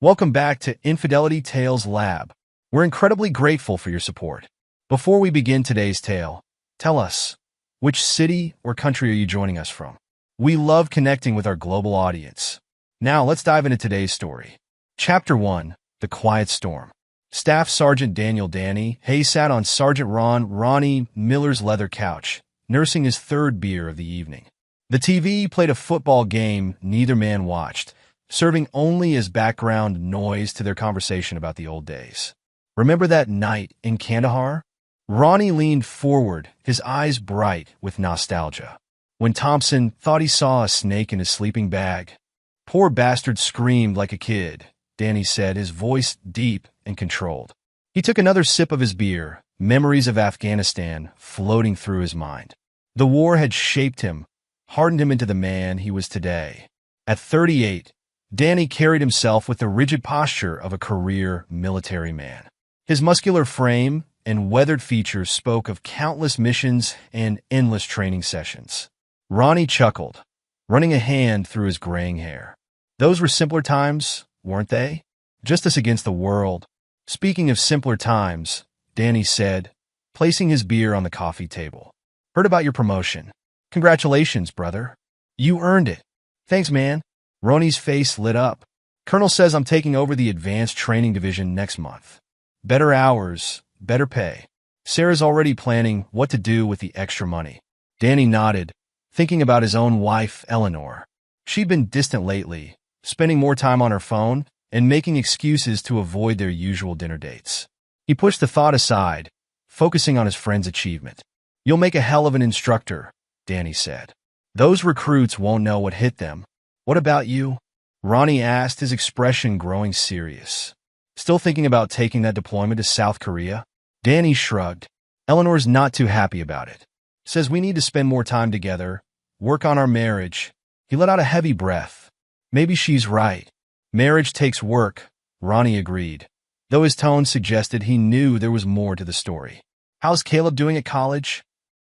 Welcome back to Infidelity Tales Lab. We're incredibly grateful for your support. Before we begin today's tale, tell us, which city or country are you joining us from? We love connecting with our global audience. Now let's dive into today's story. Chapter 1, The Quiet Storm. Staff Sergeant Daniel Danny Hayes sat on Sergeant Ronnie Miller's leather couch, nursing his third beer of the evening. The TV played a football game neither man watched, serving only as background noise to their conversation about the old days. Remember that night in Kandahar? Ronnie leaned forward, his eyes bright with nostalgia. When Thompson thought he saw a snake in his sleeping bag. Poor bastard screamed like a kid, Danny said, his voice deep and controlled. He took another sip of his beer, memories of Afghanistan floating through his mind. The war had shaped him, hardened him into the man he was today. At 38, Danny carried himself with the rigid posture of a career military man. His muscular frame and weathered features spoke of countless missions and endless training sessions. Ronnie chuckled, running a hand through his graying hair. Those were simpler times, weren't they? Just us against the world. Speaking of simpler times, Danny said, placing his beer on the coffee table. Heard about your promotion. Congratulations, brother. You earned it. Thanks, man. Ronnie's face lit up. Colonel says I'm taking over the Advanced Training Division next month. Better hours, better pay. Sarah's already planning what to do with the extra money. Danny nodded, thinking about his own wife, Eleanor. She'd been distant lately, spending more time on her phone and making excuses to avoid their usual dinner dates. He pushed the thought aside, focusing on his friend's achievement. You'll make a hell of an instructor, Danny said. Those recruits won't know what hit them. What about you? Ronnie asked, his expression growing serious. Still thinking about taking that deployment to South Korea? Danny shrugged. Eleanor's not too happy about it. Says we need to spend more time together, work on our marriage. He let out a heavy breath. Maybe she's right. Marriage takes work, Ronnie agreed, though his tone suggested he knew there was more to the story. How's Caleb doing at college?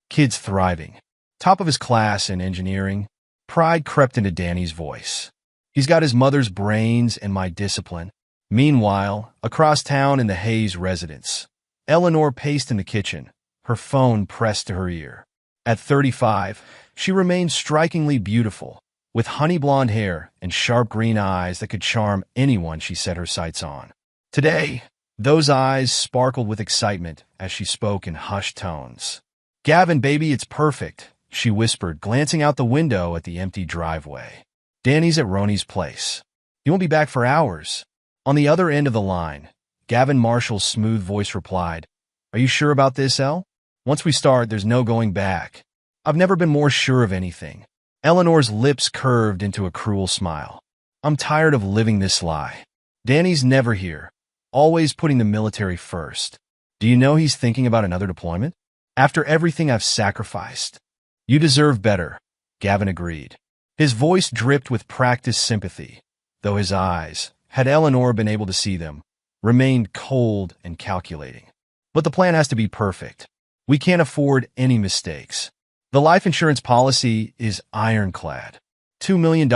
Kid's thriving. Top of his class in engineering. Pride crept into Danny's voice. He's got his mother's brains and my discipline. Meanwhile, across town in the Hayes residence, Eleanor paced in the kitchen, her phone pressed to her ear. At 35, she remained strikingly beautiful, with honey blonde hair and sharp green eyes that could charm anyone she set her sights on. Today, those eyes sparkled with excitement as she spoke in hushed tones. Gavin, baby, it's perfect, she whispered, glancing out the window at the empty driveway. Danny's at Ronnie's place. He won't be back for hours. On the other end of the line, Gavin Marshall's smooth voice replied, Are you sure about this, El? Once we start, there's no going back. I've never been more sure of anything. Eleanor's lips curved into a cruel smile. I'm tired of living this lie. Danny's never here, always putting the military first. Do you know he's thinking about another deployment? After everything I've sacrificed. You deserve better, Gavin agreed. His voice dripped with practiced sympathy, though his eyes, had Eleanor been able to see them, remained cold and calculating. But the plan has to be perfect. We can't afford any mistakes. The life insurance policy is ironclad. $2 million,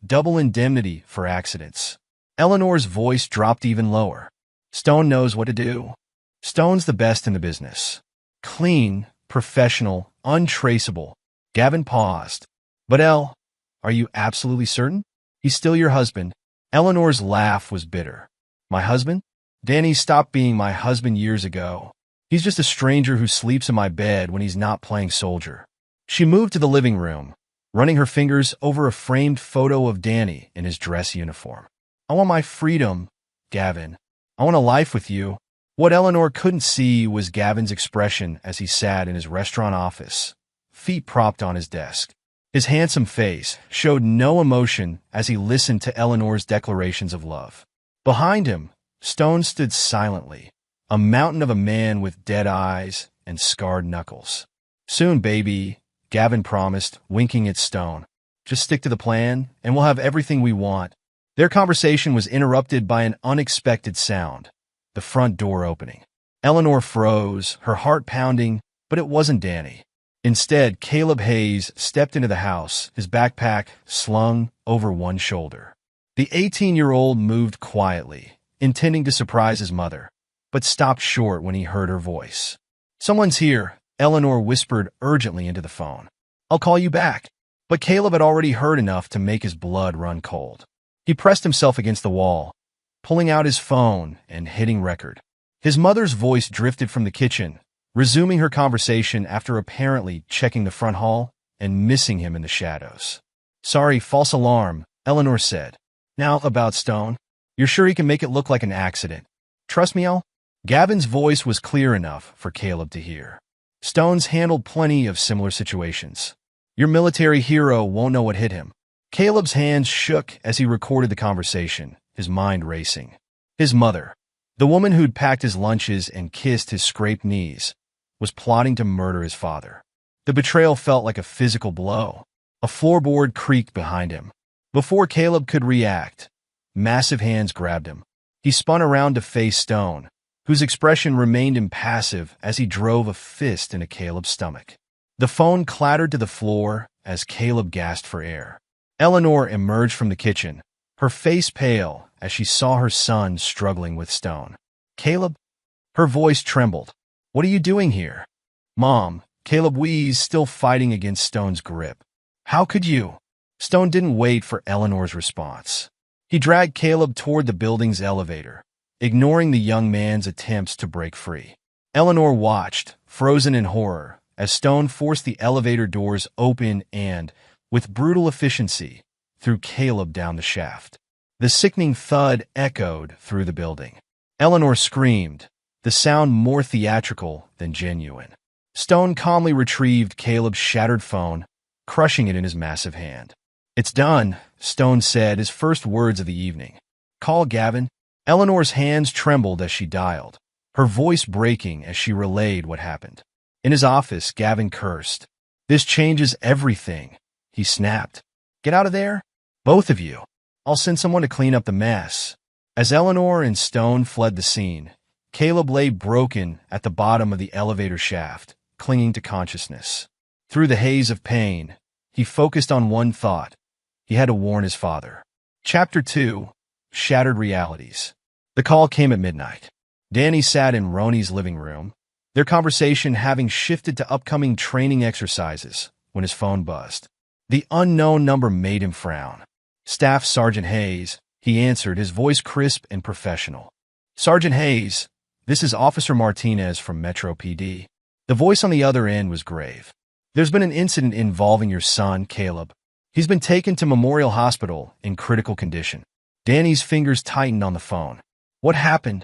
double indemnity for accidents. Eleanor's voice dropped even lower. Stone knows what to do. Stone's the best in the business. Clean, professional, untraceable. Gavin paused. But El, are you absolutely certain? He's still your husband. Eleanor's laugh was bitter. My husband? Danny stopped being my husband years ago. He's just a stranger who sleeps in my bed when he's not playing soldier. She moved to the living room, running her fingers over a framed photo of Danny in his dress uniform. I want my freedom, Gavin. I want a life with you. What Eleanor couldn't see was Gavin's expression as he sat in his restaurant office, feet propped on his desk. His handsome face showed no emotion as he listened to Eleanor's declarations of love. Behind him, Stone stood silently, a mountain of a man with dead eyes and scarred knuckles. Soon, baby, Gavin promised, winking at Stone. Just stick to the plan, and we'll have everything we want. Their conversation was interrupted by an unexpected sound, the front door opening. Eleanor froze, her heart pounding, but it wasn't Danny. Instead, Caleb Hayes stepped into the house, his backpack slung over one shoulder. The 18-year-old moved quietly, intending to surprise his mother, but stopped short when he heard her voice. "Someone's here," Eleanor whispered urgently into the phone. "I'll call you back." But Caleb had already heard enough to make his blood run cold. He pressed himself against the wall, pulling out his phone and hitting record. His mother's voice drifted from the kitchen, resuming her conversation after apparently checking the front hall and missing him in the shadows. "Sorry, false alarm," Eleanor said. "Now about Stone. You're sure he can make it look like an accident? Trust me, Al?" Gavin's voice was clear enough for Caleb to hear. "Stone's handled plenty of similar situations. Your military hero won't know what hit him." Caleb's hands shook as he recorded the conversation, his mind racing. His mother, the woman who'd packed his lunches and kissed his scraped knees, was plotting to murder his father. The betrayal felt like a physical blow. A floorboard creaked behind him. Before Caleb could react, massive hands grabbed him. He spun around to face Stone, whose expression remained impassive as he drove a fist into Caleb's stomach. The phone clattered to the floor as Caleb gasped for air. Eleanor emerged from the kitchen, her face pale as she saw her son struggling with Stone. "Caleb?" Her voice trembled. "What are you doing here?" "Mom," Caleb wheezed, still fighting against Stone's grip. "How could you?" Stone didn't wait for Eleanor's response. He dragged Caleb toward the building's elevator, ignoring the young man's attempts to break free. Eleanor watched, frozen in horror, as Stone forced the elevator doors open and, with brutal efficiency, threw Caleb down the shaft. The sickening thud echoed through the building. Eleanor screamed, the sound more theatrical than genuine. Stone calmly retrieved Caleb's shattered phone, crushing it in his massive hand. "It's done," Stone said, his first words of the evening. "Call Gavin." Eleanor's hands trembled as she dialed, her voice breaking as she relayed what happened. In his office, Gavin cursed. "This changes everything," he snapped. "Get out of there, both of you. I'll send someone to clean up the mess." As Eleanor and Stone fled the scene, Caleb lay broken at the bottom of the elevator shaft, clinging to consciousness. Through the haze of pain, he focused on one thought. He had to warn his father. Chapter 2. Shattered Realities. The call came at midnight. Danny sat in Roni's living room, their conversation having shifted to upcoming training exercises, when his phone buzzed. The unknown number made him frown. "Staff Sergeant Hayes," he answered, his voice crisp and professional. "Sergeant Hayes, this is Officer Martinez from Metro PD." The voice on the other end was grave. "There's been an incident involving your son, Caleb. He's been taken to Memorial Hospital in critical condition." Danny's fingers tightened on the phone. "What happened?"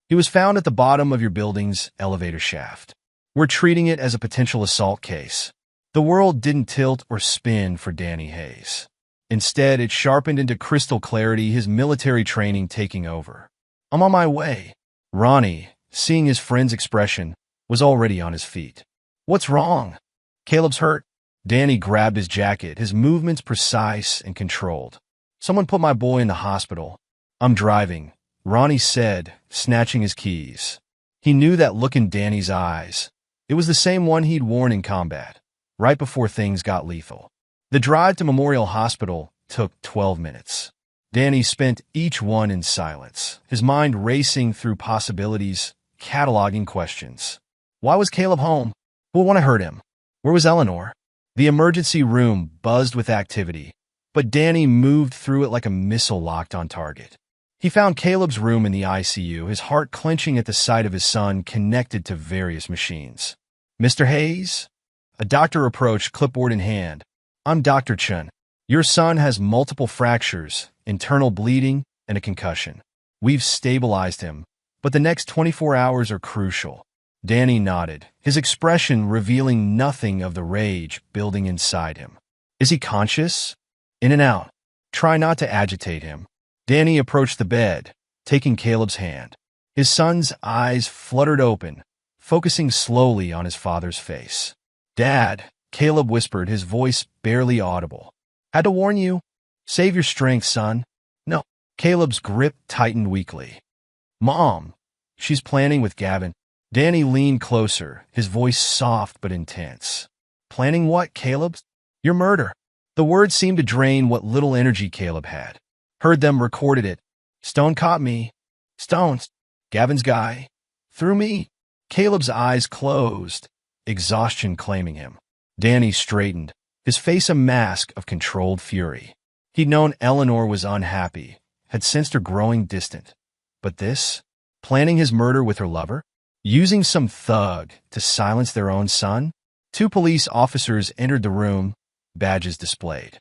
"He was found at the bottom of your building's elevator shaft. We're treating it as a potential assault case." The world didn't tilt or spin for Danny Hayes. Instead, it sharpened into crystal clarity, his military training taking over. "I'm on my way." Ronnie, seeing his friend's expression, was already on his feet. "What's wrong?" "Caleb's hurt." Danny grabbed his jacket, his movements precise and controlled. "Someone put my boy in the hospital." "I'm driving," Ronnie said, snatching his keys. He knew that look in Danny's eyes. It was the same one he'd worn in combat, right before things got lethal. The drive to Memorial Hospital took 12 minutes. Danny spent each one in silence, his mind racing through possibilities, cataloging questions. Why was Caleb home? Who would want to hurt him? Where was Eleanor? The emergency room buzzed with activity, but Danny moved through it like a missile locked on target. He found Caleb's room in the ICU, his heart clenching at the sight of his son connected to various machines. "Mr. Hayes?" A doctor approached, clipboard in hand. "I'm Dr. Chun. Your son has multiple fractures, internal bleeding, and a concussion. We've stabilized him, but the next 24 hours are crucial." Danny nodded, his expression revealing nothing of the rage building inside him. "Is he conscious?" "In and out. Try not to agitate him." Danny approached the bed, taking Caleb's hand. His son's eyes fluttered open, focusing slowly on his father's face. "Dad," Caleb whispered, his voice barely audible. "Had to warn you. Save your strength, son." "No." Caleb's grip tightened weakly. "Mom, she's planning with Gavin." Danny leaned closer, his voice soft but intense. "Planning what, Caleb?" "Your murder." The words seemed to drain what little energy Caleb had. Heard them, recorded it. Stone caught me. Stones. Gavin's guy. Threw me. Caleb's eyes closed, exhaustion claiming him. Danny straightened, his face a mask of controlled fury. He'd known Eleanor was unhappy, had sensed her growing distant. But this? Planning his murder with her lover? Using some thug to silence their own son? Two police officers entered the room, badges displayed.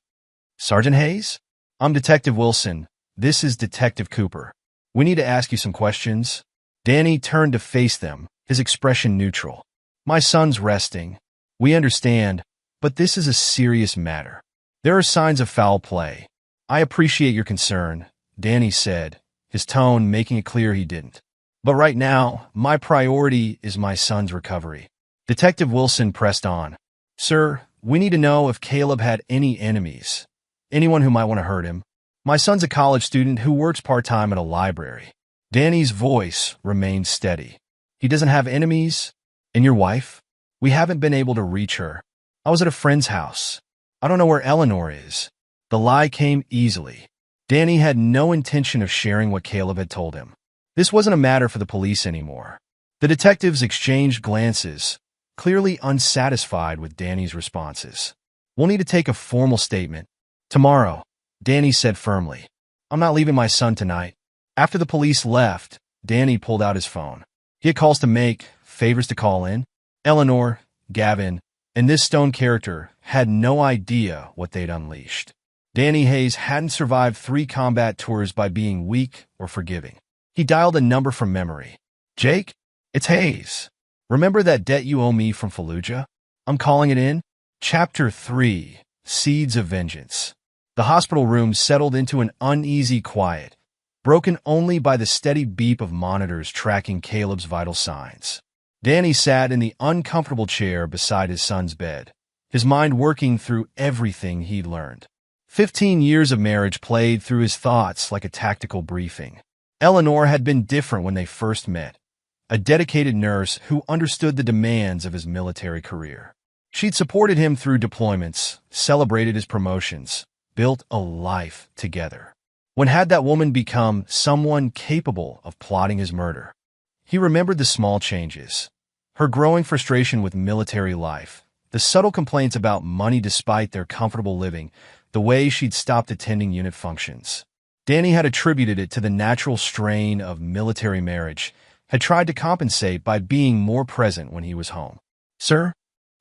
Sergeant Hayes? I'm Detective Wilson. This is Detective Cooper. We need to ask you some questions. Danny turned to face them, his expression neutral. My son's resting. We understand, but this is a serious matter. There are signs of foul play. I appreciate your concern, Danny said, his tone making it clear he didn't. But right now, my priority is my son's recovery. Detective Wilson pressed on. Sir, we need to know if Caleb had any enemies. Anyone who might want to hurt him. My son's a college student who works part-time at a library. Danny's voice remained steady. He doesn't have enemies? And your wife? We haven't been able to reach her. I was at a friend's house. I don't know where Eleanor is. The lie came easily. Danny had no intention of sharing what Caleb had told him. This wasn't a matter for the police anymore. The detectives exchanged glances, clearly unsatisfied with Danny's responses. We'll need to take a formal statement. Tomorrow, Danny said firmly. I'm not leaving my son tonight. After the police left, Danny pulled out his phone. He had calls to make, favors to call in. Eleanor, Gavin, and this Stone character had no idea what they'd unleashed. Danny Hayes hadn't survived 3 combat tours by being weak or forgiving. He dialed a number from memory. Jake, it's Hayes. Remember that debt you owe me from Fallujah? I'm calling it in. Chapter 3, Seeds of Vengeance. The hospital room settled into an uneasy quiet, broken only by the steady beep of monitors tracking Caleb's vital signs. Danny sat in the uncomfortable chair beside his son's bed, his mind working through everything he'd learned. 15 years of marriage played through his thoughts like a tactical briefing. Eleanor had been different when they first met, a dedicated nurse who understood the demands of his military career. She'd supported him through deployments, celebrated his promotions, built a life together. When had that woman become someone capable of plotting his murder? He remembered the small changes, her growing frustration with military life, the subtle complaints about money despite their comfortable living, the way she'd stopped attending unit functions. Danny had attributed it to the natural strain of military marriage, had tried to compensate by being more present when he was home. Sir?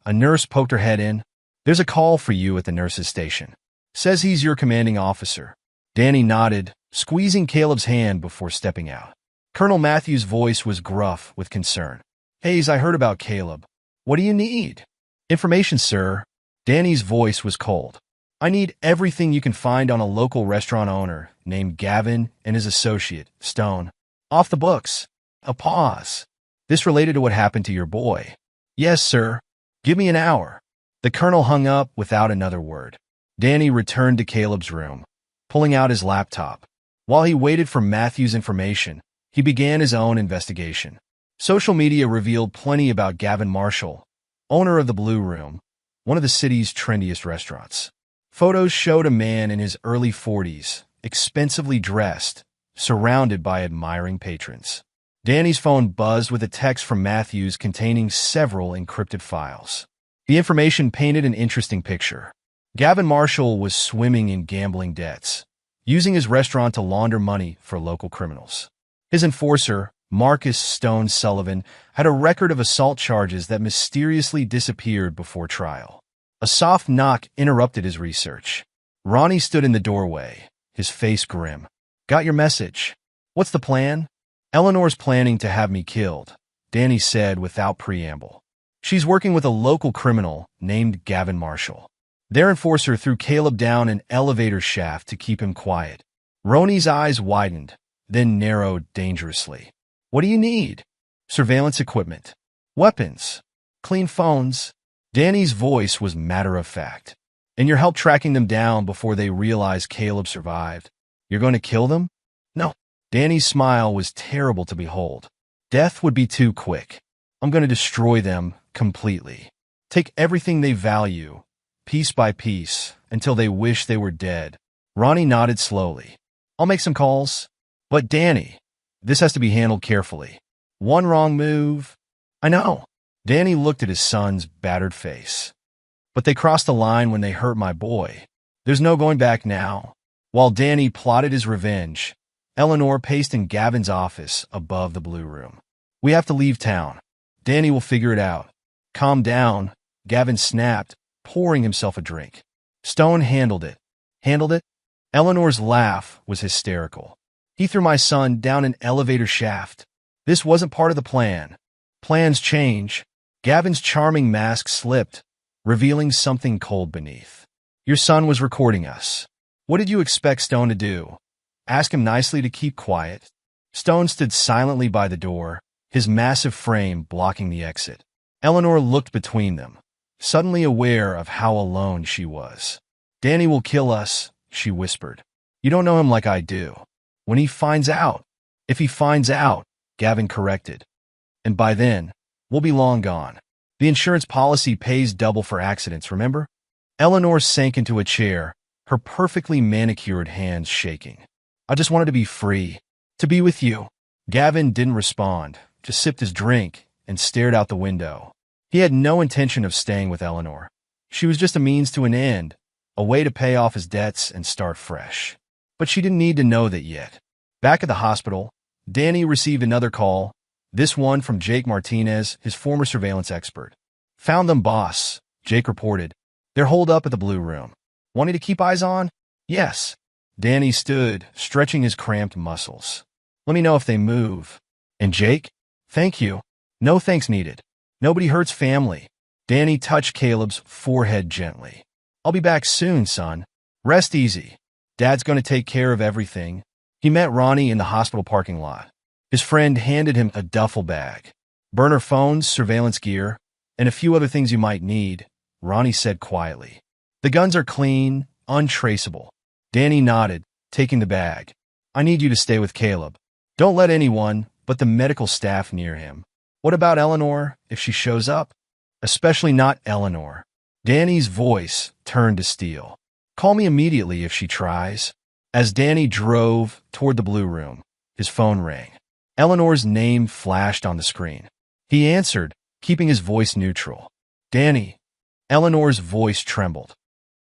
A nurse poked her head in. There's a call for you at the nurse's station. Says he's your commanding officer. Danny nodded, squeezing Caleb's hand before stepping out. Colonel Matthews' voice was gruff with concern. Hayes, I heard about Caleb. What do you need? Information, sir. Danny's voice was cold. I need everything you can find on a local restaurant owner named Gavin and his associate, Stone. Off the books. A pause. This related to what happened to your boy. Yes, sir. Give me an hour. The colonel hung up without another word. Danny returned to Caleb's room, pulling out his laptop. While he waited for Matthew's information, he began his own investigation. Social media revealed plenty about Gavin Marshall, owner of the Blue Room, one of the city's trendiest restaurants. Photos showed a man in his early 40s, expensively dressed, surrounded by admiring patrons. Danny's phone buzzed with a text from Matthews containing several encrypted files. The information painted an interesting picture. Gavin Marshall was swimming in gambling debts, using his restaurant to launder money for local criminals. His enforcer, Marcus Stone Sullivan, had a record of assault charges that mysteriously disappeared before trial. A soft knock interrupted his research. Ronnie stood in the doorway, his face grim. Got your message. What's the plan? Eleanor's planning to have me killed, Danny said without preamble. She's working with a local criminal named Gavin Marshall. Their enforcer threw Caleb down an elevator shaft to keep him quiet. Ronnie's eyes widened, then narrowed dangerously. What do you need? Surveillance equipment. Weapons. Clean phones. Danny's voice was matter-of-fact. And your help tracking them down before they realize Caleb survived. You're going to kill them? No. Danny's smile was terrible to behold. Death would be too quick. I'm going to destroy them completely. Take everything they value, piece by piece, until they wish they were dead. Ronnie nodded slowly. I'll make some calls. But Danny, this has to be handled carefully. One wrong move. I know. Danny looked at his son's battered face. But they crossed the line when they hurt my boy. There's no going back now. While Danny plotted his revenge, Eleanor paced in Gavin's office above the blue room. We have to leave town. Danny will figure it out. Calm down, Gavin snapped, pouring himself a drink. Stone handled it. Handled it? Eleanor's laugh was hysterical. He threw my son down an elevator shaft. This wasn't part of the plan. Plans change. Gavin's charming mask slipped, revealing something cold beneath. Your son was recording us. What did you expect Stone to do? Ask him nicely to keep quiet? Stone stood silently by the door, his massive frame blocking the exit. Eleanor looked between them, suddenly aware of how alone she was. Danny will kill us, she whispered. You don't know him like I do. When he finds out. If he finds out, Gavin corrected. And by then, we'll be long gone. The insurance policy pays double for accidents, remember? Eleanor sank into a chair, her perfectly manicured hands shaking. I just wanted to be free. To be with you. Gavin didn't respond, just sipped his drink and stared out the window. He had no intention of staying with Eleanor. She was just a means to an end, a way to pay off his debts and start fresh. But she didn't need to know that yet. Back at the hospital, Danny received another call, this one from Jake Martinez, his former surveillance expert. Found them, boss, Jake reported. They're holed up at the blue room. Wanting to keep eyes on? Yes. Danny stood, stretching his cramped muscles. Let me know if they move. And Jake? Thank you. No thanks needed. Nobody hurts family. Danny touched Caleb's forehead gently. I'll be back soon, son. Rest easy. Dad's going to take care of everything. He met Ronnie in the hospital parking lot. His friend handed him a duffel bag. Burner phones, surveillance gear, and a few other things you might need, Ronnie said quietly. The guns are clean, untraceable. Danny nodded, taking the bag. I need you to stay with Caleb. Don't let anyone but the medical staff near him. What about Eleanor, if she shows up? Especially not Eleanor. Danny's voice turned to steel. Call me immediately if she tries. As Danny drove toward the blue room, his phone rang. Eleanor's name flashed on the screen. He answered, keeping his voice neutral. Danny. Eleanor's voice trembled.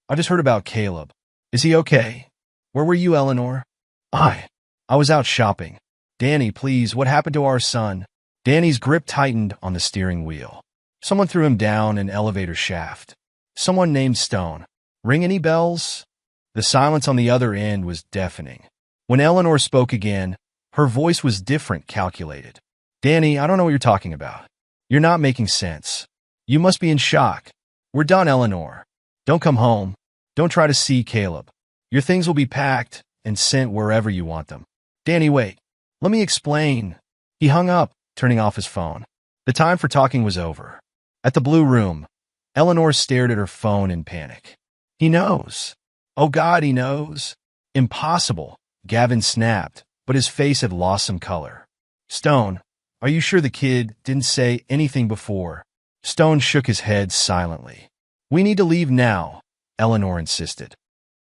I just heard about Caleb. Is he okay? Where were you, Eleanor? I was out shopping. Danny, please, what happened to our son? Danny's grip tightened on the steering wheel. Someone threw him down an elevator shaft. Someone named Stone. Ring any bells? The silence on the other end was deafening. When Eleanor spoke again, her voice was different, calculated. Danny, I don't know what you're talking about. You're not making sense. You must be in shock. We're done, Eleanor. Don't come home. Don't try to see Caleb. Your things will be packed and sent wherever you want them. Danny, wait. Let me explain. He hung up, turning off his phone. The time for talking was over. At the blue room, Eleanor stared at her phone in panic. He knows. Oh God, he knows. Impossible, Gavin snapped, but his face had lost some color. Stone, are you sure the kid didn't say anything before? Stone shook his head silently. We need to leave now, Eleanor insisted.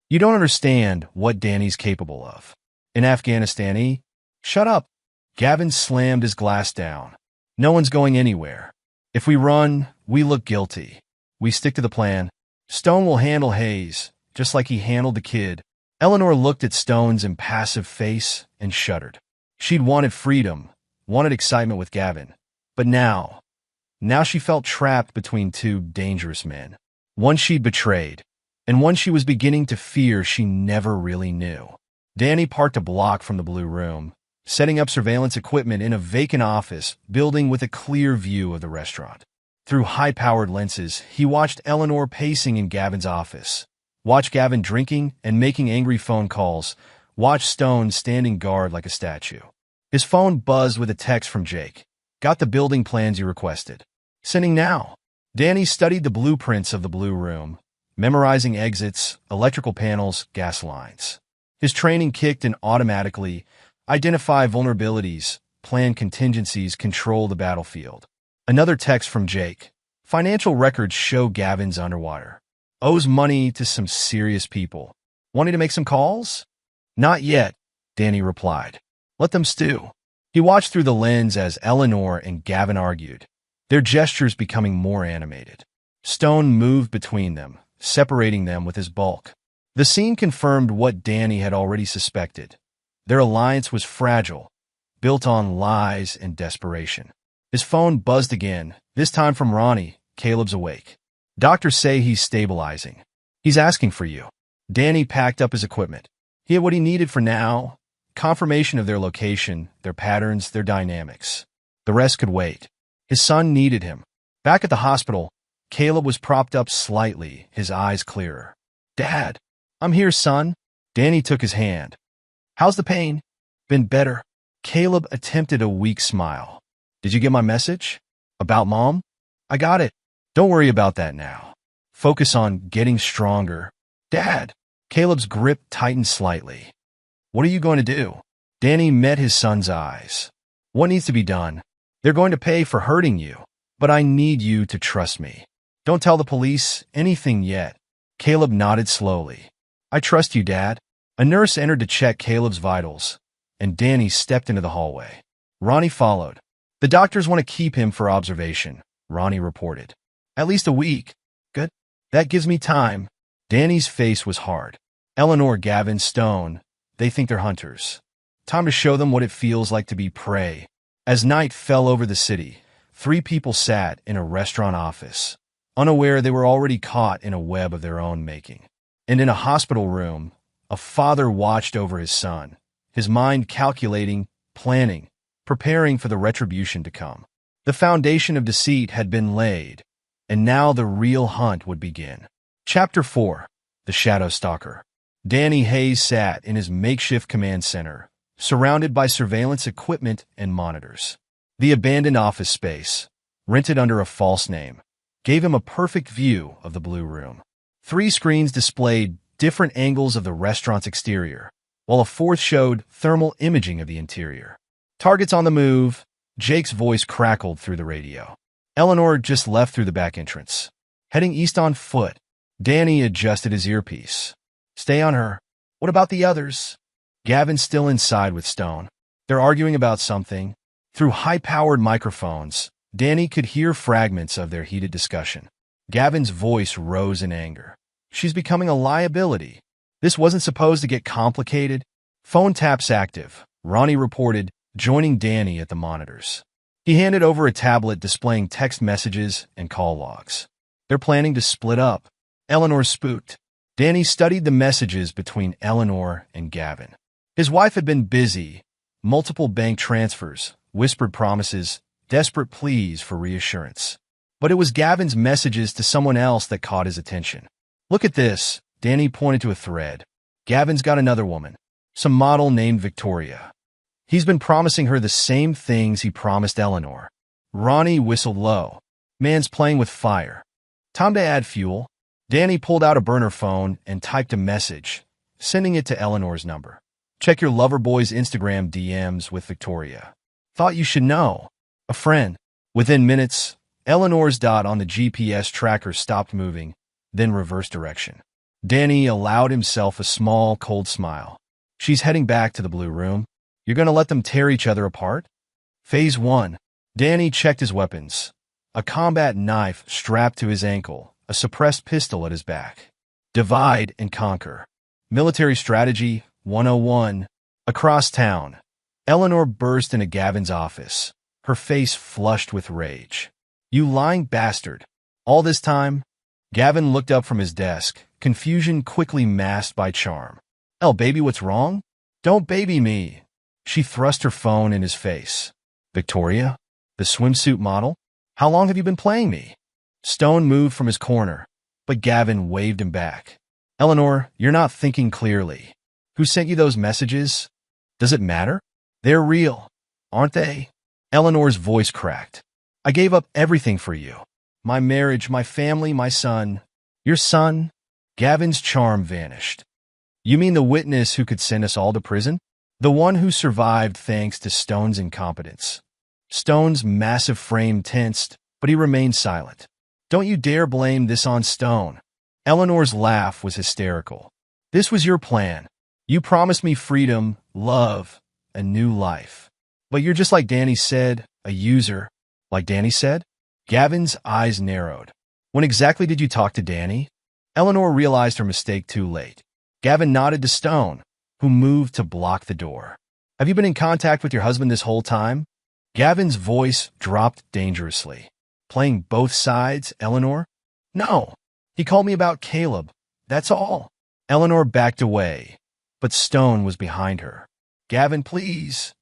You don't understand what Danny's capable of. In Afghanistan, Shut up. Gavin slammed his glass down. No one's going anywhere. If we run, we look guilty. We stick to the plan. Stone will handle Hayes, just like he handled the kid. Eleanor looked at Stone's impassive face and shuddered. She'd wanted freedom, wanted excitement with Gavin. But now she felt trapped between two dangerous men. One she'd betrayed, and one she was beginning to fear she never really knew. Danny parked a block from the blue room, setting up surveillance equipment in a vacant office building with a clear view of the restaurant. Through high-powered lenses, he watched Eleanor pacing in Gavin's office, watched Gavin drinking and making angry phone calls, watched Stone standing guard like a statue. His phone buzzed with a text from Jake. Got the building plans you requested. Sending now. Danny studied the blueprints of the blue room, memorizing exits, electrical panels, gas lines. His training kicked in automatically. Identify vulnerabilities, plan contingencies, control the battlefield. Another text from Jake. Financial records show Gavin's underwater. Owes money to some serious people. Wanting to make some calls? Not yet, Danny replied. Let them stew. He watched through the lens as Eleanor and Gavin argued, their gestures becoming more animated. Stone moved between them, separating them with his bulk. The scene confirmed what Danny had already suspected. Their alliance was fragile, built on lies and desperation. His phone buzzed again, this time from Ronnie. Caleb's awake. Doctors say he's stabilizing. He's asking for you. Danny packed up his equipment. He had what he needed for now, confirmation of their location, their patterns, their dynamics. The rest could wait. His son needed him. Back at the hospital, Caleb was propped up slightly, his eyes clearer. Dad, I'm here, son. Danny took his hand. How's the pain? Been better. Caleb attempted a weak smile. Did you get my message? About Mom? I got it. Don't worry about that now. Focus on getting stronger. Dad. Caleb's grip tightened slightly. What are you going to do? Danny met his son's eyes. What needs to be done? They're going to pay for hurting you, but I need you to trust me. Don't tell the police anything yet. Caleb nodded slowly. I trust you, Dad. A nurse entered to check Caleb's vitals, and Danny stepped into the hallway. Ronnie followed. The doctors want to keep him for observation, Ronnie reported. At least a week. Good. That gives me time. Danny's face was hard. Eleanor, Gavin, Stone, they think they're hunters. Time to show them what it feels like to be prey. As night fell over the city, 3 people sat in a restaurant office, unaware they were already caught in a web of their own making. And in a hospital room, a father watched over his son, his mind calculating, planning, preparing for the retribution to come. The foundation of deceit had been laid, and now the real hunt would begin. Chapter 4. The Shadow Stalker. Danny Hayes sat in his makeshift command center, surrounded by surveillance equipment and monitors. The abandoned office space, rented under a false name, gave him a perfect view of the Blue Room. 3 screens displayed different angles of the restaurant's exterior, while a 4th showed thermal imaging of the interior. Targets on the move, Jake's voice crackled through the radio. Eleanor just left through the back entrance. Heading east on foot, Danny adjusted his earpiece. Stay on her. What about the others? Gavin's still inside with Stone. They're arguing about something. Through high-powered microphones, Danny could hear fragments of their heated discussion. Gavin's voice rose in anger. She's becoming a liability. This wasn't supposed to get complicated. Phone taps active, Ronnie reported, joining Danny at the monitors. He handed over a tablet displaying text messages and call logs. They're planning to split up. Eleanor spooked. Danny studied the messages between Eleanor and Gavin. His wife had been busy. Multiple bank transfers, whispered promises, desperate pleas for reassurance. But it was Gavin's messages to someone else that caught his attention. Look at this, Danny pointed to a thread. Gavin's got another woman, some model named Victoria. He's been promising her the same things he promised Eleanor. Ronnie whistled low. Man's playing with fire. Time to add fuel. Danny pulled out a burner phone and typed a message, sending it to Eleanor's number. Check your lover boy's Instagram DMs with Victoria. Thought you should know. A friend. Within minutes, Eleanor's dot on the GPS tracker stopped moving, then reversed direction. Danny allowed himself a small, cold smile. She's heading back to the Blue Room. You're going to let them tear each other apart? Phase 1. Danny checked his weapons. A combat knife strapped to his ankle, a suppressed pistol at his back. Divide and conquer. Military Strategy 101. Across town, Eleanor burst into Gavin's office, her face flushed with rage. You lying bastard. All this time? Gavin looked up from his desk, confusion quickly masked by charm. Baby, what's wrong? Don't baby me. She thrust her phone in his face. Victoria? The swimsuit model? How long have you been playing me? Stone moved from his corner, but Gavin waved him back. Eleanor, you're not thinking clearly. Who sent you those messages? Does it matter? They're real, aren't they? Eleanor's voice cracked. I gave up everything for you. My marriage, my family, my son. Your son? Gavin's charm vanished. You mean the witness who could send us all to prison? The one who survived thanks to Stone's incompetence. Stone's massive frame tensed, but he remained silent. Don't you dare blame this on Stone. Eleanor's laugh was hysterical. This was your plan. You promised me freedom, love, a new life. But you're just like Danny said, a user. Like Danny said? Gavin's eyes narrowed. When exactly did you talk to Danny? Eleanor realized her mistake too late. Gavin nodded to Stone, who moved to block the door. Have you been in contact with your husband this whole time? Gavin's voice dropped dangerously. Playing both sides, Eleanor? No. He called me about Caleb. That's all. Eleanor backed away, but Stone was behind her. Gavin, please.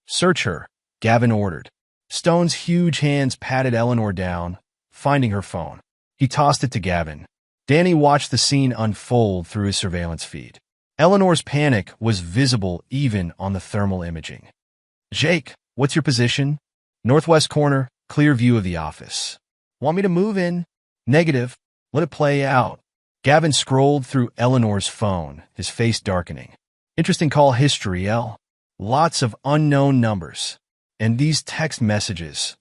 Search her, Gavin ordered. Stone's huge hands patted Eleanor down, finding her phone. He tossed it to Gavin. Danny watched the scene unfold through his surveillance feed. Eleanor's panic was visible even on the thermal imaging. Jake, what's your position? Northwest corner, clear view of the office. Want me to move in? Negative. Let it play out. Gavin scrolled through Eleanor's phone, his face darkening. Interesting call history, El. Lots of unknown numbers. And these text messages.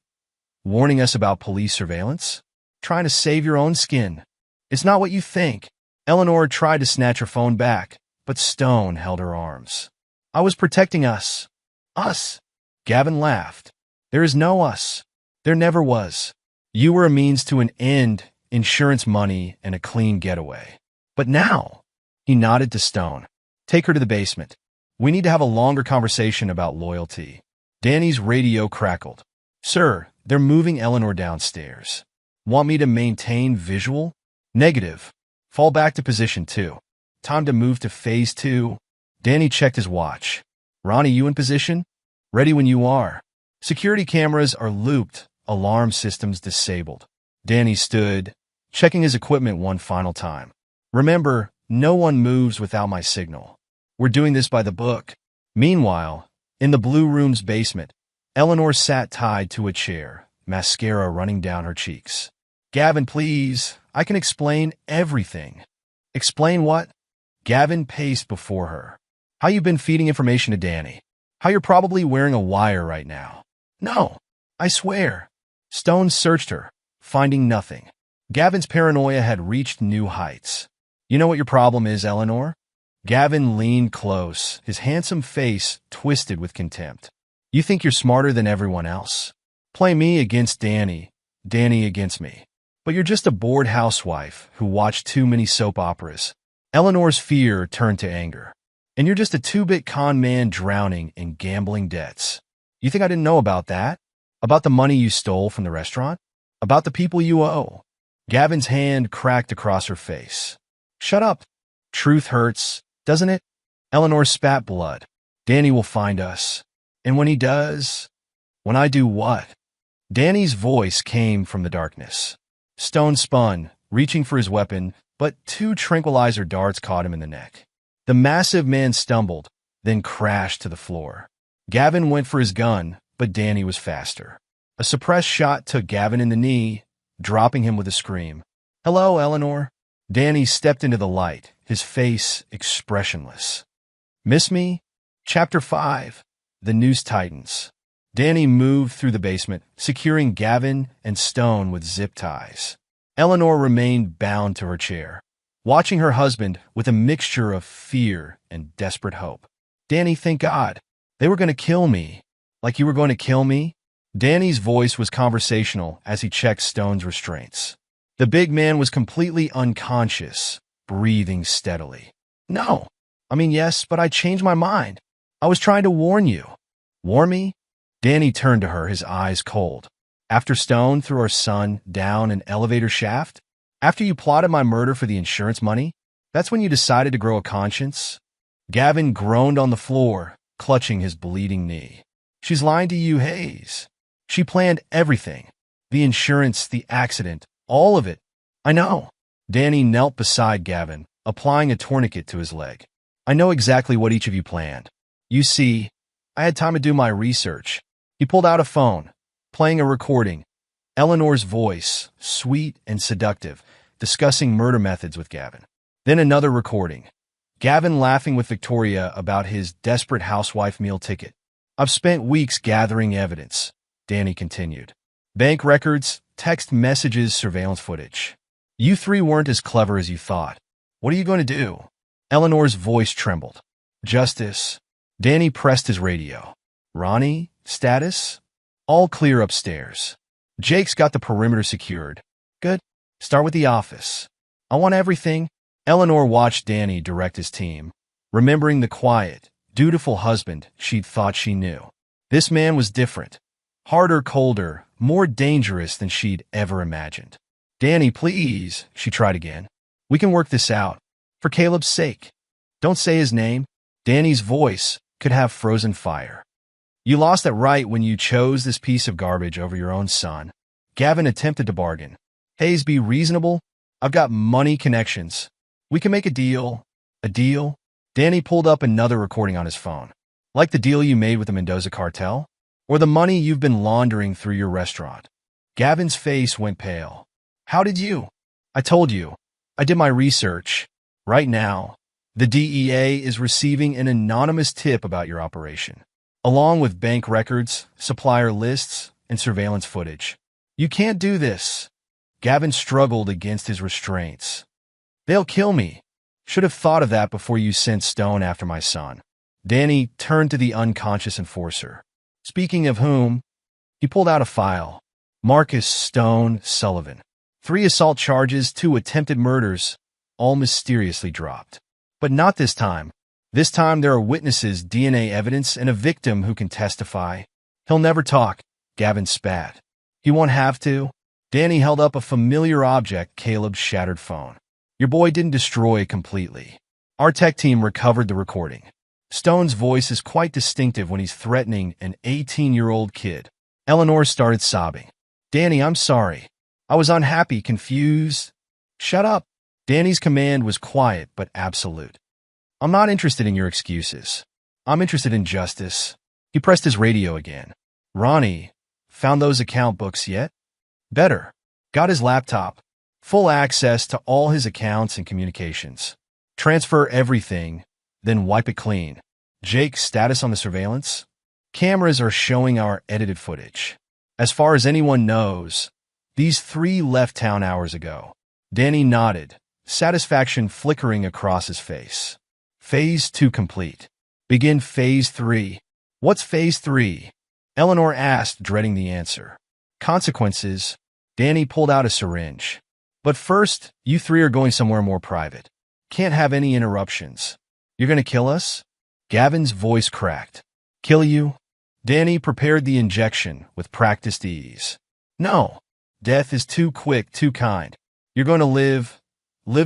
Warning us about police surveillance? Trying to save your own skin. It's not what you think. Eleanor tried to snatch her phone back, but Stone held her arms. I was protecting us. Us? Gavin laughed. There is no us. There never was. You were a means to an end, insurance money, and a clean getaway. But now, he nodded to Stone. Take her to the basement. We need to have a longer conversation about loyalty. Danny's radio crackled. Sir, they're moving Eleanor downstairs. Want me to maintain visual? Negative. Fall back to position 2. Time to move to phase 2. Danny checked his watch. Ronnie, you in position? Ready when you are. Security cameras are looped, alarm systems disabled. Danny stood, checking his equipment one final time. Remember, no one moves without my signal. We're doing this by the book. Meanwhile, in the Blue Room's basement, Eleanor sat tied to a chair, mascara running down her cheeks. Gavin, please. I can explain everything. Explain what? Gavin paced before her. How you've been feeding information to Danny. How you're probably wearing a wire right now. No, I swear. Stone searched her, finding nothing. Gavin's paranoia had reached new heights. You know what your problem is, Eleanor? Gavin leaned close, his handsome face twisted with contempt. You think you're smarter than everyone else. Play me against Danny, Danny against me. But you're just a bored housewife who watched too many soap operas. Eleanor's fear turned to anger. And you're just a 2-bit con man drowning in gambling debts. You think I didn't know about that? About the money you stole from the restaurant? About the people you owe? Gavin's hand cracked across her face. Shut up. Truth hurts, doesn't it? Eleanor spat blood. Danny will find us. And when he does... When I do what? Danny's voice came from the darkness. Stone spun, reaching for his weapon, but 2 tranquilizer darts caught him in the neck. The massive man stumbled, then crashed to the floor. Gavin went for his gun, but Danny was faster. A suppressed shot took Gavin in the knee, dropping him with a scream. Hello, Eleanor. Danny stepped into the light, his face expressionless. Miss me? Chapter 5. The Noose Tightens. Danny moved through the basement, securing Gavin and Stone with zip ties. Eleanor remained bound to her chair, watching her husband with a mixture of fear and desperate hope. Danny, thank God. They were going to kill me. Like you were going to kill me? Danny's voice was conversational as he checked Stone's restraints. The big man was completely unconscious, breathing steadily. No. I mean, yes, but I changed my mind. I was trying to warn you. Warn me? Danny turned to her, his eyes cold. After Stone threw our son down an elevator shaft? After you plotted my murder for the insurance money? That's when you decided to grow a conscience? Gavin groaned on the floor, clutching his bleeding knee. She's lying to you, Hayes. She planned everything. The insurance, the accident, all of it. I know. Danny knelt beside Gavin, applying a tourniquet to his leg. I know exactly what each of you planned. You see, I had time to do my research. He pulled out a phone, playing a recording. Eleanor's voice, sweet and seductive, discussing murder methods with Gavin. Then another recording. Gavin laughing with Victoria about his desperate housewife meal ticket. I've spent weeks gathering evidence, Danny continued. Bank records, text messages, surveillance footage. You 3 weren't as clever as you thought. What are you going to do? Eleanor's voice trembled. Justice. Danny pressed his radio. Ronnie, status? All clear upstairs. Jake's got the perimeter secured. Good. Start with the office. I want everything. Eleanor watched Danny direct his team, remembering the quiet, dutiful husband she'd thought she knew. This man was different. Harder, colder, more dangerous than she'd ever imagined. Danny, please, she tried again. We can work this out. For Caleb's sake. Don't say his name. Danny's voice could have frozen fire. You lost it right when you chose this piece of garbage over your own son. Gavin attempted to bargain. Hayes, be reasonable. I've got money connections. We can make a deal. A deal? Danny pulled up another recording on his phone. Like the deal you made with the Mendoza cartel? Or the money you've been laundering through your restaurant? Gavin's face went pale. How did you? I told you. I did my research. Right now, the DEA is receiving an anonymous tip about your operation, along with bank records, supplier lists, and surveillance footage. You can't do this. Gavin struggled against his restraints. They'll kill me. Should have thought of that before you sent Stone after my son. Danny turned to the unconscious enforcer. Speaking of whom, he pulled out a file. Marcus Stone Sullivan. 3 assault charges, 2 attempted murders, all mysteriously dropped. But not this time. This time there are witnesses, DNA evidence, and a victim who can testify. He'll never talk, Gavin spat. He won't have to. Danny held up a familiar object, Caleb's shattered phone. Your boy didn't destroy it completely. Our tech team recovered the recording. Stone's voice is quite distinctive when he's threatening an 18-year-old kid. Eleanor started sobbing. Danny, I'm sorry. I was unhappy, confused. Shut up. Danny's command was quiet but absolute. I'm not interested in your excuses. I'm interested in justice. He pressed his radio again. Ronnie, found those account books yet? Better. Got his laptop. Full access to all his accounts and communications. Transfer everything, then wipe it clean. Jake's status on the surveillance? Cameras are showing our edited footage. As far as anyone knows, these 3 left town hours ago. Danny nodded, satisfaction flickering across his face. Phase 2 complete. Begin Phase 3. What's Phase 3? Eleanor asked, dreading the answer. Consequences. Danny pulled out a syringe. But first, you 3 are going somewhere more private. Can't have any interruptions. You're gonna kill us? Gavin's voice cracked. Kill you? Danny prepared the injection with practiced ease. No. Death is too quick, too kind. You're going to live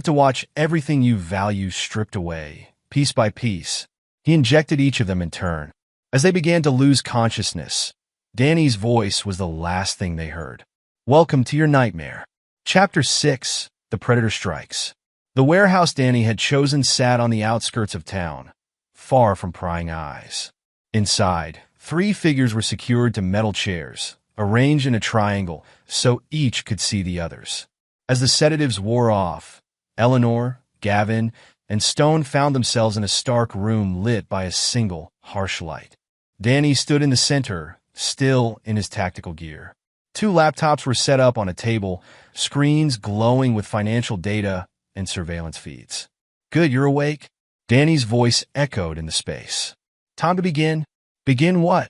to watch everything you value stripped away, piece by piece. He injected each of them in turn. As they began to lose consciousness, Danny's voice was the last thing they heard. Welcome to your nightmare. Chapter 6, The Predator Strikes. The warehouse Danny had chosen sat on the outskirts of town, far from prying eyes. Inside, 3 figures were secured to metal chairs, arranged in a triangle so each could see the others. As the sedatives wore off, Eleanor, Gavin, and Stone found themselves in a stark room lit by a single, harsh light. Danny stood in the center, still in his tactical gear. 2 laptops were set up on a table, screens glowing with financial data and surveillance feeds. Good, you're awake? Danny's voice echoed in the space. Time to begin? Begin what?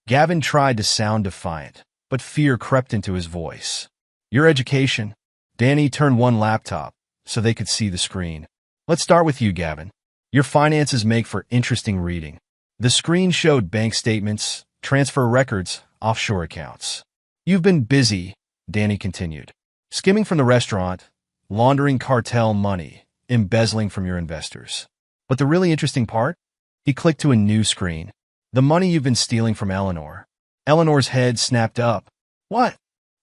Gavin tried to sound defiant, but fear crept into his voice. Your education. Danny turned one laptop so they could see the screen. Let's start with you, Gavin. Your finances make for interesting reading. The screen showed bank statements, transfer records, offshore accounts. You've been busy, Danny continued. Skimming from the restaurant, laundering cartel money, embezzling from your investors. But the really interesting part? He clicked to a new screen. The money you've been stealing from Eleanor. Eleanor's head snapped up. What?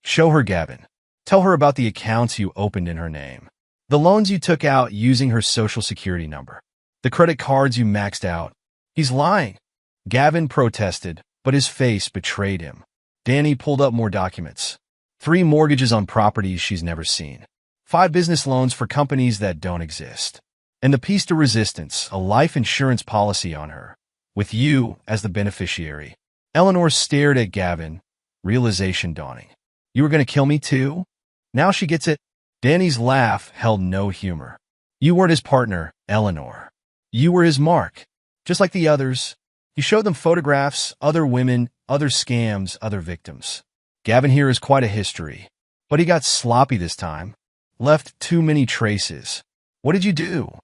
Show her, Gavin. Tell her about the accounts you opened in her name. The loans you took out using her social security number. The credit cards you maxed out. He's lying. Gavin protested, but his face betrayed him. Danny pulled up more documents. 3 mortgages on properties she's never seen. 5 business loans for companies that don't exist. And the piece de resistance, a life insurance policy on her, with you as the beneficiary. Eleanor stared at Gavin, realization dawning. You were going to kill me too? Now she gets it. Danny's laugh held no humor. You weren't his partner, Eleanor. You were his mark. Just like the others, you showed them photographs, other women, other scams, other victims. Gavin here has quite a history. But he got sloppy this time. Left too many traces. What did you do?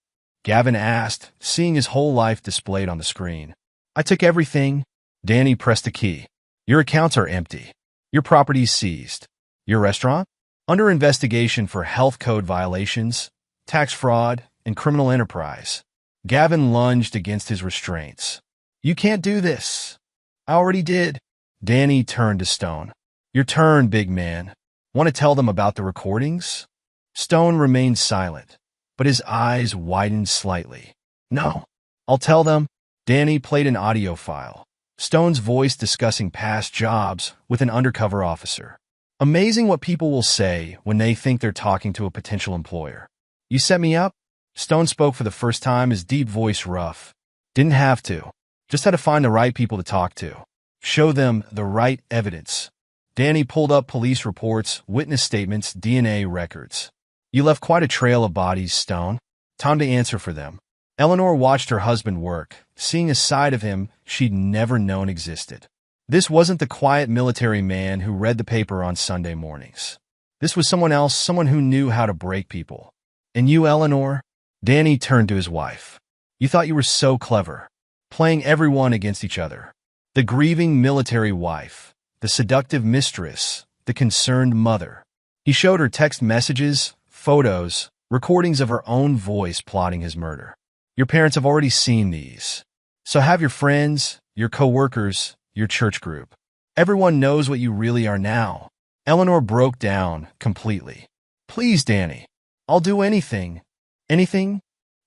Gavin asked, seeing his whole life displayed on the screen. I took everything. Danny pressed a key. Your accounts are empty. Your property's seized. Your restaurant? Under investigation for health code violations, tax fraud, and criminal enterprise. Gavin lunged against his restraints. You can't do this. I already did. Danny turned to Stone. Your turn, big man. Want to tell them about the recordings? Stone remained silent, but his eyes widened slightly. No. I'll tell them. Danny played an audio file. Stone's voice discussing past jobs with an undercover officer. Amazing what people will say when they think they're talking to a potential employer. You set me up? Stone spoke for the first time, his deep voice rough. Didn't have to. Just had to find the right people to talk to. Show them the right evidence. Danny pulled up police reports, witness statements, DNA records. You left quite a trail of bodies, Stone. Time to answer for them. Eleanor watched her husband work, seeing a side of him she'd never known existed. This wasn't the quiet military man who read the paper on Sunday mornings. This was someone else, someone who knew how to break people. And you, Eleanor? Danny turned to his wife. You thought you were so clever, playing everyone against each other. The grieving military wife, the seductive mistress, the concerned mother. He showed her text messages, photos, recordings of her own voice plotting his murder. Your parents have already seen these. So have your friends, your co-workers, your church group. Everyone knows what you really are now. Eleanor broke down completely. Please, Danny. I'll do anything. Anything?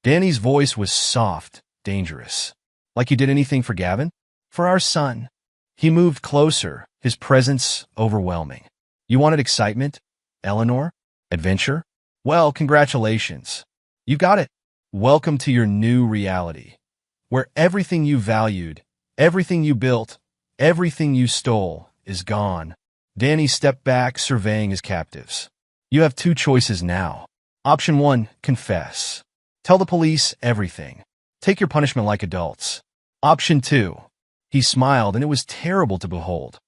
Danny's voice was soft, dangerous. Like you did anything for Gavin? For our son. He moved closer, his presence overwhelming. You wanted excitement? Eleanor? Adventure? Well, congratulations. You got it. Welcome to your new reality, where everything you valued, everything you built, everything you stole is gone. Danny stepped back, surveying his captives. You have two choices now. Option 1, confess. Tell the police everything. Take your punishment like adults. Option 2. He smiled, and it was terrible to behold.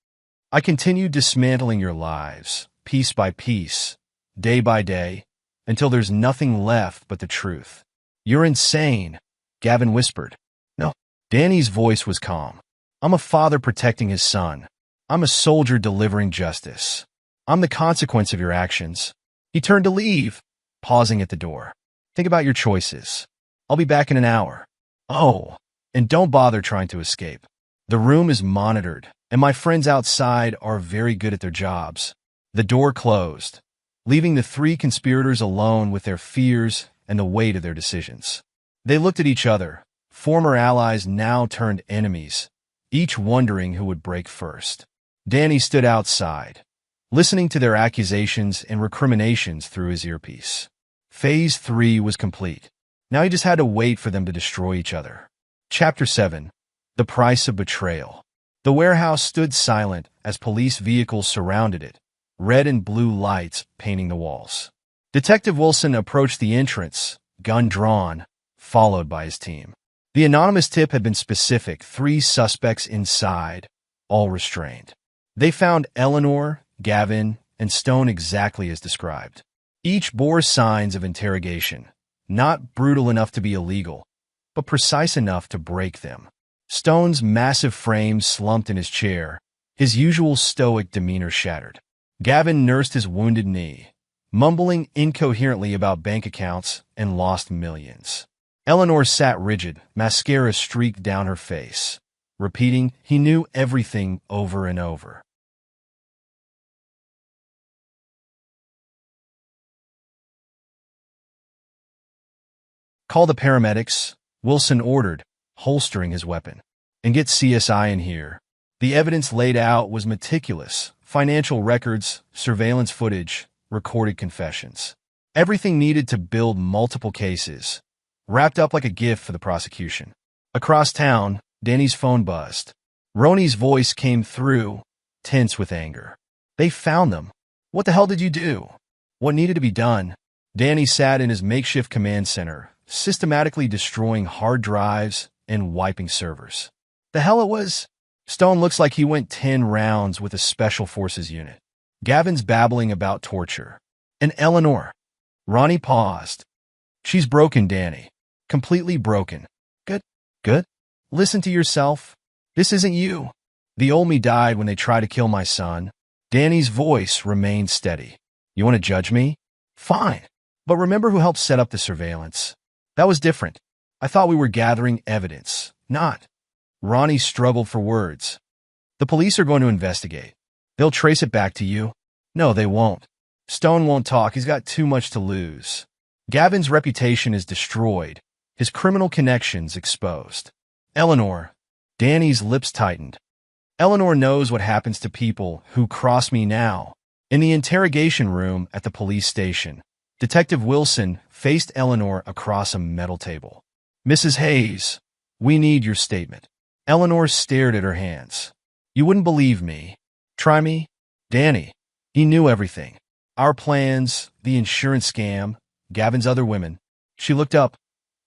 I continued dismantling your lives, piece by piece, day by day, until there's nothing left but the truth. You're insane, Gavin whispered. No. Danny's voice was calm. I'm a father protecting his son. I'm a soldier delivering justice. I'm the consequence of your actions. He turned to leave, pausing at the door. Think about your choices. I'll be back in an hour. Oh, and don't bother trying to escape. The room is monitored, and my friends outside are very good at their jobs. The door closed, leaving the three conspirators alone with their fears and the weight of their decisions. They looked at each other, former allies now turned enemies, each wondering who would break first. Danny stood outside, listening to their accusations and recriminations through his earpiece. Phase 3 was complete. Now he just had to wait for them to destroy each other. Chapter 7. The Price of Betrayal. The warehouse stood silent as police vehicles surrounded it, red and blue lights painting the walls. Detective Wilson approached the entrance, gun drawn, followed by his team. The anonymous tip had been specific, 3 suspects inside, all restrained. They found Eleanor, Gavin, and Stone exactly as described. Each bore signs of interrogation, not brutal enough to be illegal, but precise enough to break them. Stone's massive frame slumped in his chair, his usual stoic demeanor shattered. Gavin nursed his wounded knee, mumbling incoherently about bank accounts and lost millions. Eleanor sat rigid, mascara streaked down her face, repeating, he knew everything over and over. Call the paramedics, Wilson ordered, holstering his weapon. And get CSI in here. The evidence laid out was meticulous. Financial records, surveillance footage, recorded confessions. Everything needed to build multiple cases, wrapped up like a gift for the prosecution. Across town, Danny's phone buzzed. Roni's voice came through, tense with anger. They found them. What the hell did you do? What needed to be done? Danny sat in his makeshift command center, systematically destroying hard drives, and wiping servers. The hell it was? Stone looks like he went 10 rounds with a special forces unit. Gavin's babbling about torture. And Eleanor. Ronnie paused. She's broken, Danny. Completely broken. Good. Good. Listen to yourself. This isn't you. The old me died when they tried to kill my son. Danny's voice remained steady. You want to judge me? Fine. But remember who helped set up the surveillance. That was different. I thought we were gathering evidence. Not. Ronnie struggled for words. The police are going to investigate. They'll trace it back to you. No, they won't. Stone won't talk. He's got too much to lose. Gavin's reputation is destroyed. His criminal connections exposed. Eleanor. Danny's lips tightened. Eleanor knows what happens to people who cross me now. In the interrogation room at the police station, Detective Wilson faced Eleanor across a metal table. Mrs. Hayes, we need your statement. Eleanor stared at her hands. You wouldn't believe me. Try me. Danny. He knew everything. Our plans, the insurance scam, Gavin's other women. She looked up,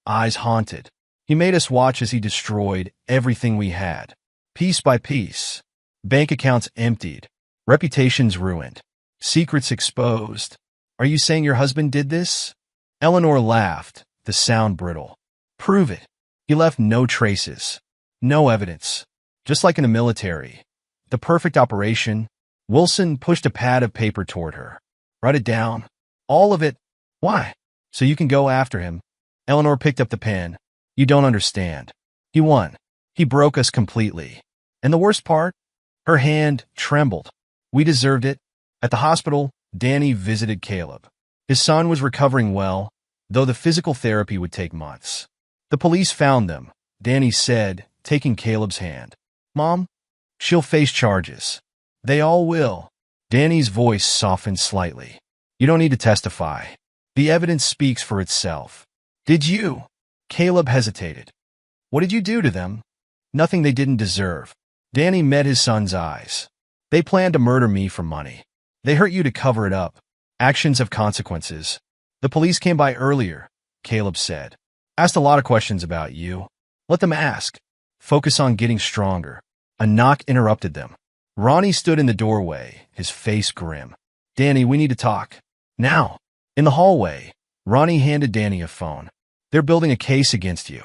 eyes haunted. He made us watch as he destroyed everything we had. Piece by piece. Bank accounts emptied. Reputations ruined. Secrets exposed. Are you saying your husband did this? Eleanor laughed, the sound brittle. Prove it. He left no traces. No evidence. Just like in the military. The perfect operation. Wilson pushed a pad of paper toward her. Write it down. All of it. Why? So you can go after him. Eleanor picked up the pen. You don't understand. He won. He broke us completely. And the worst part? Her hand trembled. We deserved it. At the hospital, Danny visited Caleb. His son was recovering well, though the physical therapy would take months. The police found them, Danny said, taking Caleb's hand. Mom, she'll face charges. They all will. Danny's voice softened slightly. You don't need to testify. The evidence speaks for itself. Did you? Caleb hesitated. What did you do to them? Nothing they didn't deserve. Danny met his son's eyes. They planned to murder me for money. They hurt you to cover it up. Actions have consequences. The police came by earlier, Caleb said. Asked a lot of questions about you. Let them ask. Focus on getting stronger. A knock interrupted them. Ronnie stood in the doorway, his face grim. Danny, we need to talk. Now. In the hallway, Ronnie handed Danny a phone. They're building a case against you.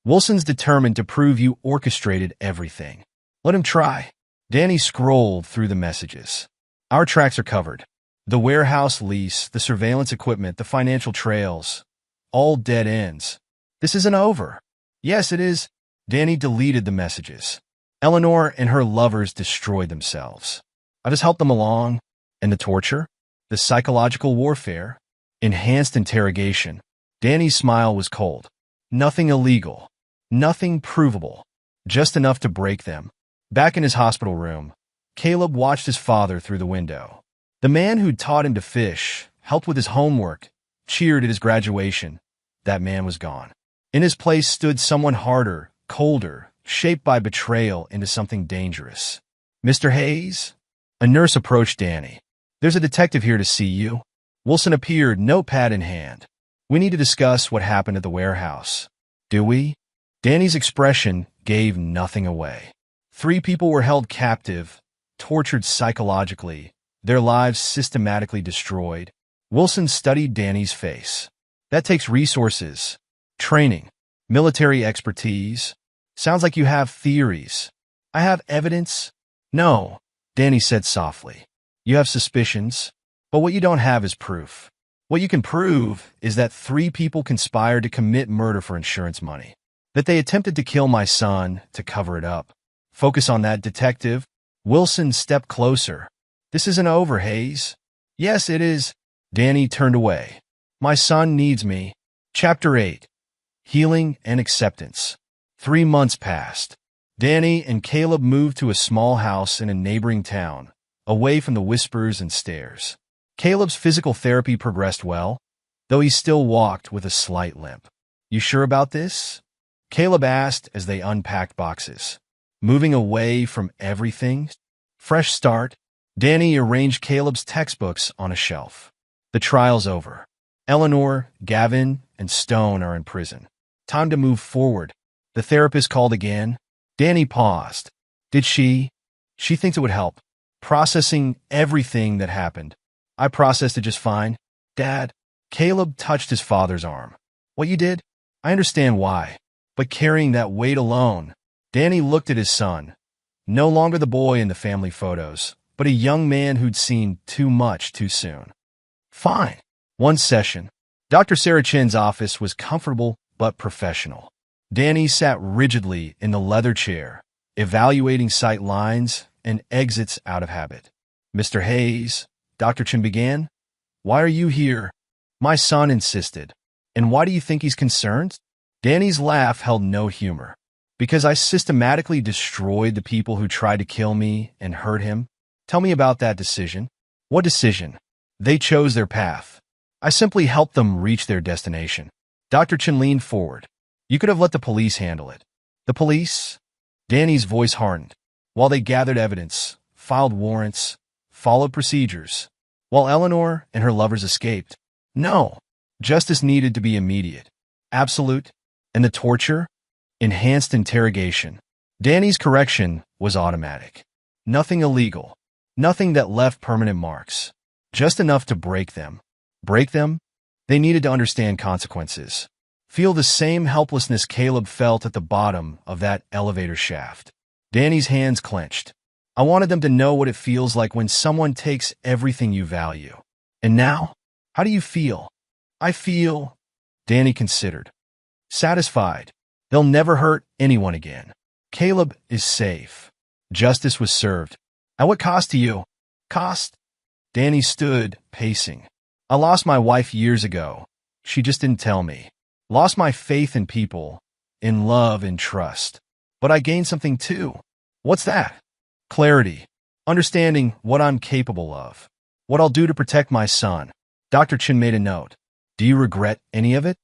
Wilson's determined to prove you orchestrated everything. Let him try. Danny scrolled through the messages. Our tracks are covered. The warehouse lease, the surveillance equipment, the financial trails. All dead ends. This isn't over. Yes, it is. Danny deleted the messages. Eleanor and her lovers destroyed themselves. I just helped them along. And the torture? The psychological warfare? Enhanced interrogation. Danny's smile was cold. Nothing illegal. Nothing provable. Just enough to break them. Back in his hospital room, Caleb watched his father through the window. The man who'd taught him to fish, helped with his homework, cheered at his graduation. That man was gone. In his place stood someone harder, colder, shaped by betrayal into something dangerous. Mr. Hayes? A nurse approached Danny. There's a detective here to see you. Wilson appeared, notepad in hand. We need to discuss what happened at the warehouse. Do we? Danny's expression gave nothing away. 3 people were held captive, tortured psychologically, their lives systematically destroyed. Wilson studied Danny's face. That takes resources, training, military expertise. Sounds like you have theories. I have evidence? No, Danny said softly. You have suspicions, but what you don't have is proof. What you can prove is that 3 people conspired to commit murder for insurance money. That they attempted to kill my son to cover it up. Focus on that, detective. Wilson stepped closer. This isn't over, Hayes. Yes, it is. Danny turned away. My son needs me. Chapter 8. Healing and Acceptance. 3 months passed. Danny and Caleb moved to a small house in a neighboring town, away from the whispers and stares. Caleb's physical therapy progressed well, though he still walked with a slight limp. You sure about this? Caleb asked as they unpacked boxes. Moving away from everything? Fresh start. Danny arranged Caleb's textbooks on a shelf. The trial's over. Eleanor, Gavin, and Stone are in prison. Time to move forward. The therapist called again. Danny paused. Did she? She thinks it would help. Processing everything that happened. I processed it just fine. Dad. Caleb touched his father's arm. What you did? I understand why. But carrying that weight alone. Danny looked at his son. No longer the boy in the family photos, but a young man who'd seen too much too soon. Fine. One session. Dr. Sarah Chin's office was comfortable but professional. Danny sat rigidly in the leather chair, evaluating sight lines and exits out of habit. Mr. Hayes, Dr. Chin began. Why are you here? My son insisted. And why do you think he's concerned? Danny's laugh held no humor. Because I systematically destroyed the people who tried to kill me and hurt him. Tell me about that decision. What decision? They chose their path. I simply helped them reach their destination. Dr. Chin leaned forward. You could have let the police handle it. The police? Danny's voice hardened. While they gathered evidence, filed warrants, followed procedures, while Eleanor and her lovers escaped. No. Justice needed to be immediate, absolute, and the torture? Enhanced interrogation. Danny's correction was automatic. Nothing illegal. Nothing that left permanent marks. Just enough to break them. Break them? They needed to understand consequences. Feel the same helplessness Caleb felt at the bottom of that elevator shaft. Danny's hands clenched. I wanted them to know what it feels like when someone takes everything you value. And now? How do you feel? I feel... Danny considered. Satisfied. They'll never hurt anyone again. Caleb is safe. Justice was served. At what cost to you? Cost? Danny stood, pacing. I lost my wife years ago. She just didn't tell me. Lost my faith in people, in love and trust. But I gained something too. What's that? Clarity. Understanding what I'm capable of. What I'll do to protect my son. Dr. Chin made a note. Do you regret any of it?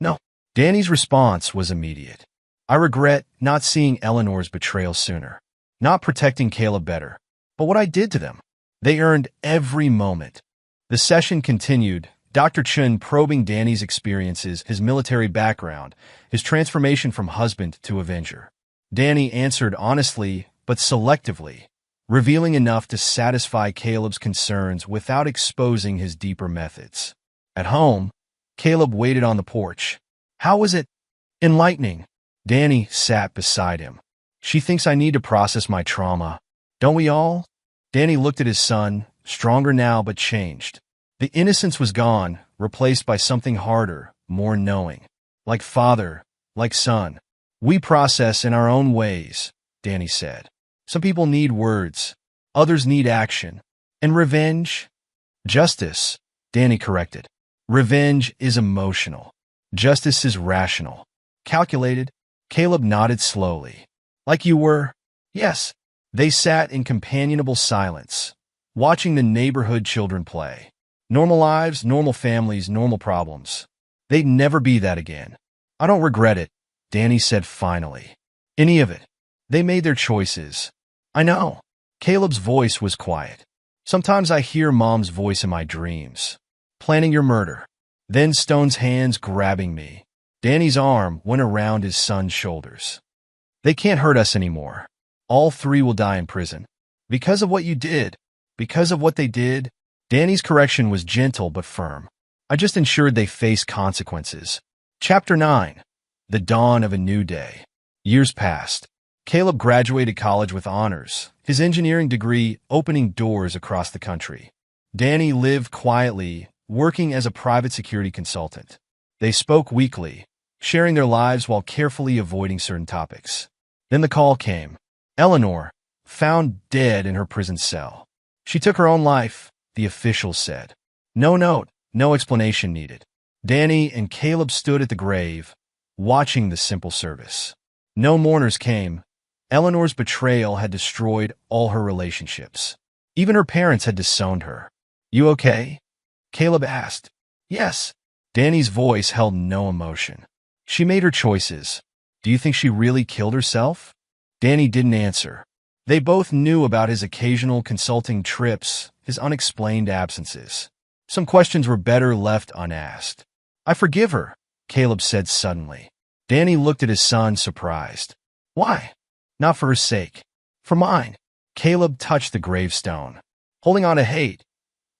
No. Danny's response was immediate. I regret not seeing Eleanor's betrayal sooner. Not protecting Caleb better. But what I did to them. They earned every moment. The session continued, Dr. Chin probing Danny's experiences, his military background, his transformation from husband to avenger. Danny answered honestly, but selectively, revealing enough to satisfy Caleb's concerns without exposing his deeper methods. At home, Caleb waited on the porch. How was it? Enlightening. Danny sat beside him. She thinks I need to process my trauma. Don't we all? Danny looked at his son, stronger now but changed. The innocence was gone, replaced by something harder, more knowing. Like father, like son. We process in our own ways, Danny said. Some people need words. Others need action. And revenge? Justice, Danny corrected. Revenge is emotional. Justice is rational. Calculated. Caleb nodded slowly. Like you were? Yes. They sat in companionable silence, watching the neighborhood children play. Normal lives, normal families, normal problems. They'd never be that again. I don't regret it, Danny said finally. Any of it. They made their choices. I know. Caleb's voice was quiet. Sometimes I hear Mom's voice in my dreams. Planning your murder. Then Stone's hands grabbing me. Danny's arm went around his son's shoulders. They can't hurt us anymore. All three will die in prison. Because of what you did. Because of what they did. Danny's correction was gentle but firm. I just ensured they face consequences. Chapter 9. The Dawn of a New Day. Years passed. Caleb graduated college with honors, his engineering degree opening doors across the country. Danny lived quietly, working as a private security consultant. They spoke weekly, sharing their lives while carefully avoiding certain topics. Then the call came. Eleanor, found dead in her prison cell. She took her own life, the officials said. No note, no explanation needed. Danny and Caleb stood at the grave, watching the simple service. No mourners came. Eleanor's betrayal had destroyed all her relationships. Even her parents had disowned her. You okay? Caleb asked. Yes. Danny's voice held no emotion. She made her choices. Do you think she really killed herself? Danny didn't answer. They both knew about his occasional consulting trips, his unexplained absences. Some questions were better left unasked. I forgive her, Caleb said suddenly. Danny looked at his son, surprised. Why? Not for her sake. For mine. Caleb touched the gravestone. Holding on to hate.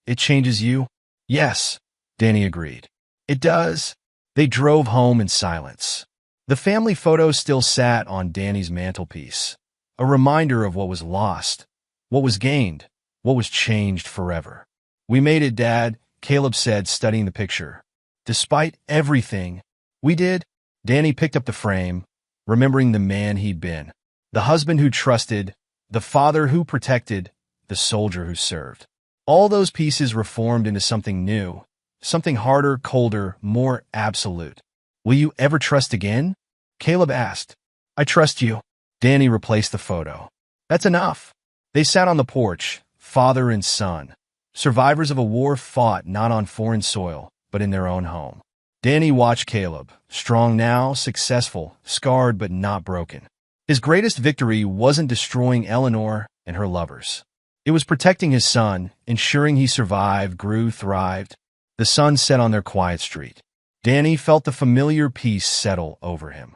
It changes you? Yes, Danny agreed. It does. They drove home in silence. The family photo still sat on Danny's mantelpiece, a reminder of what was lost, what was gained, what was changed forever. We made it, Dad, Caleb said, studying the picture. Despite everything, we did. Danny picked up the frame, remembering the man he'd been, the husband who trusted, the father who protected, the soldier who served. All those pieces reformed into something new, something harder, colder, more absolute. Will you ever trust again? Caleb asked. I trust you. Danny replaced the photo. That's enough. They sat on the porch, father and son, survivors of a war fought not on foreign soil, but in their own home. Danny watched Caleb, strong now, successful, scarred but not broken. His greatest victory wasn't destroying Eleanor and her lovers. It was protecting his son, ensuring he survived, grew, thrived. The sun set on their quiet street. Danny felt the familiar peace settle over him.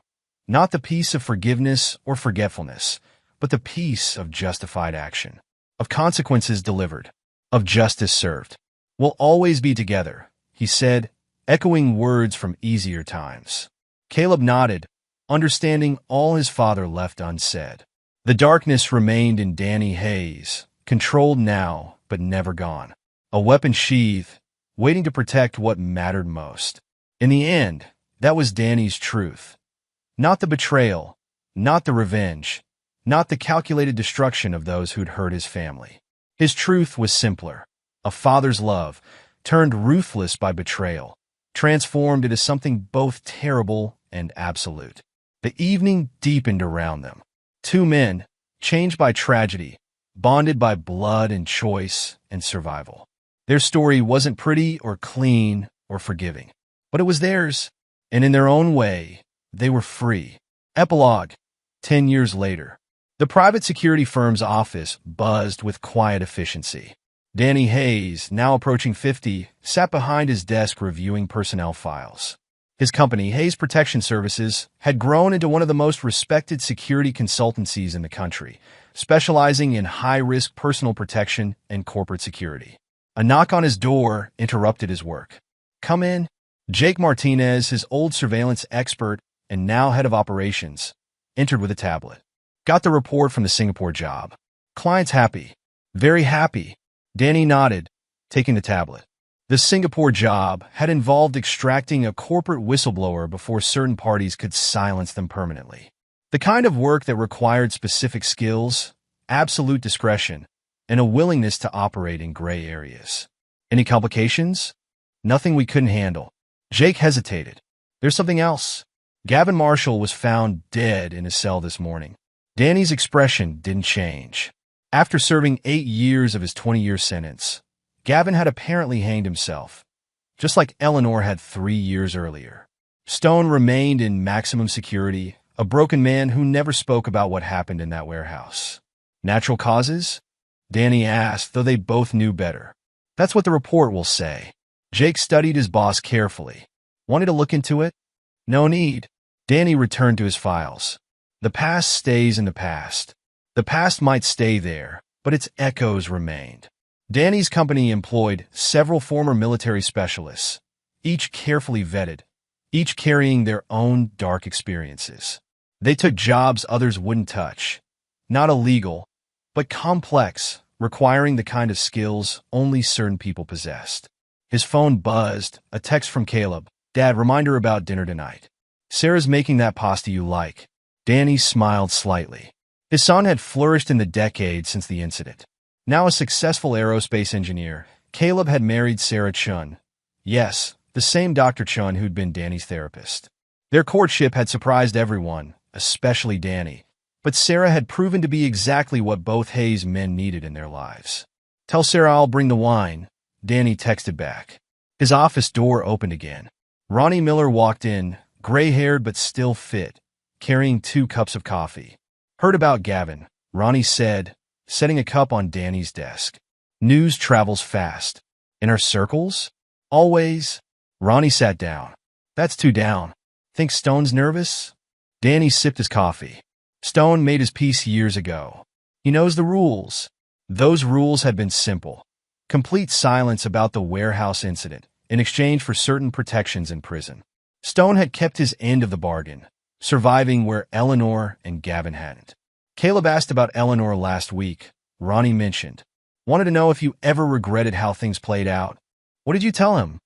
Not the peace of forgiveness or forgetfulness, but the peace of justified action, of consequences delivered, of justice served. We'll always be together, he said, echoing words from easier times. Caleb nodded, understanding all his father left unsaid. The darkness remained in Danny Hayes, controlled now, but never gone. A weapon sheath, waiting to protect what mattered most. In the end, that was Danny's truth. Not the betrayal, not the revenge, not the calculated destruction of those who'd hurt his family. His truth was simpler. A father's love, turned ruthless by betrayal, transformed into something both terrible and absolute. The evening deepened around them. Two men, changed by tragedy, bonded by blood and choice and survival. Their story wasn't pretty or clean or forgiving, but it was theirs, and in their own way, they were free. Epilogue. 10 years later. The private security firm's office buzzed with quiet efficiency. Danny Hayes, now approaching 50, sat behind his desk reviewing personnel files. His company, Hayes Protection Services, had grown into one of the most respected security consultancies in the country, specializing in high-risk personal protection and corporate security. A knock on his door interrupted his work. Come in. Jake Martinez, his old surveillance expert and now head of operations, entered with a tablet. Got the report from the Singapore job. Client's happy. Very happy. Danny nodded, taking the tablet. The Singapore job had involved extracting a corporate whistleblower before certain parties could silence them permanently. The kind of work that required specific skills, absolute discretion, and a willingness to operate in gray areas. Any complications? Nothing we couldn't handle. Jake hesitated. There's something else. Gavin Marshall was found dead in his cell this morning. Danny's expression didn't change. After serving 8 years of his 20-year sentence, Gavin had apparently hanged himself, just like Eleanor had 3 years earlier. Stone remained in maximum security, a broken man who never spoke about what happened in that warehouse. Natural causes? Danny asked, though they both knew better. That's what the report will say. Jake studied his boss carefully. Wanted to look into it? No need. Danny returned to his files. The past stays in the past. The past might stay there, but its echoes remained. Danny's company employed several former military specialists, each carefully vetted, each carrying their own dark experiences. They took jobs others wouldn't touch. Not illegal, but complex, requiring the kind of skills only certain people possessed. His phone buzzed, a text from Caleb. Dad, reminder about dinner tonight. Sarah's making that pasta you like. Danny smiled slightly. His son had flourished in the decades since the incident. Now a successful aerospace engineer, Caleb had married Sarah Chun. Yes, the same Dr. Chun who'd been Danny's therapist. Their courtship had surprised everyone, especially Danny, but Sarah had proven to be exactly what both Hayes men needed in their lives. Tell Sarah I'll bring the wine, Danny texted back. His office door opened again. Ronnie Miller walked in, gray-haired but still fit, carrying 2 cups of coffee. Heard about Gavin, Ronnie said, setting a cup on Danny's desk. News travels fast. In our circles? Always. Ronnie sat down. That's 2 down. Think Stone's nervous? Danny sipped his coffee. Stone made his peace years ago. He knows the rules. Those rules had been simple. Complete silence about the warehouse incident in exchange for certain protections in prison. Stone had kept his end of the bargain, surviving where Eleanor and Gavin hadn't. Caleb asked about Eleanor last week. Ronnie mentioned. Wanted to know if you ever regretted how things played out. What did you tell him?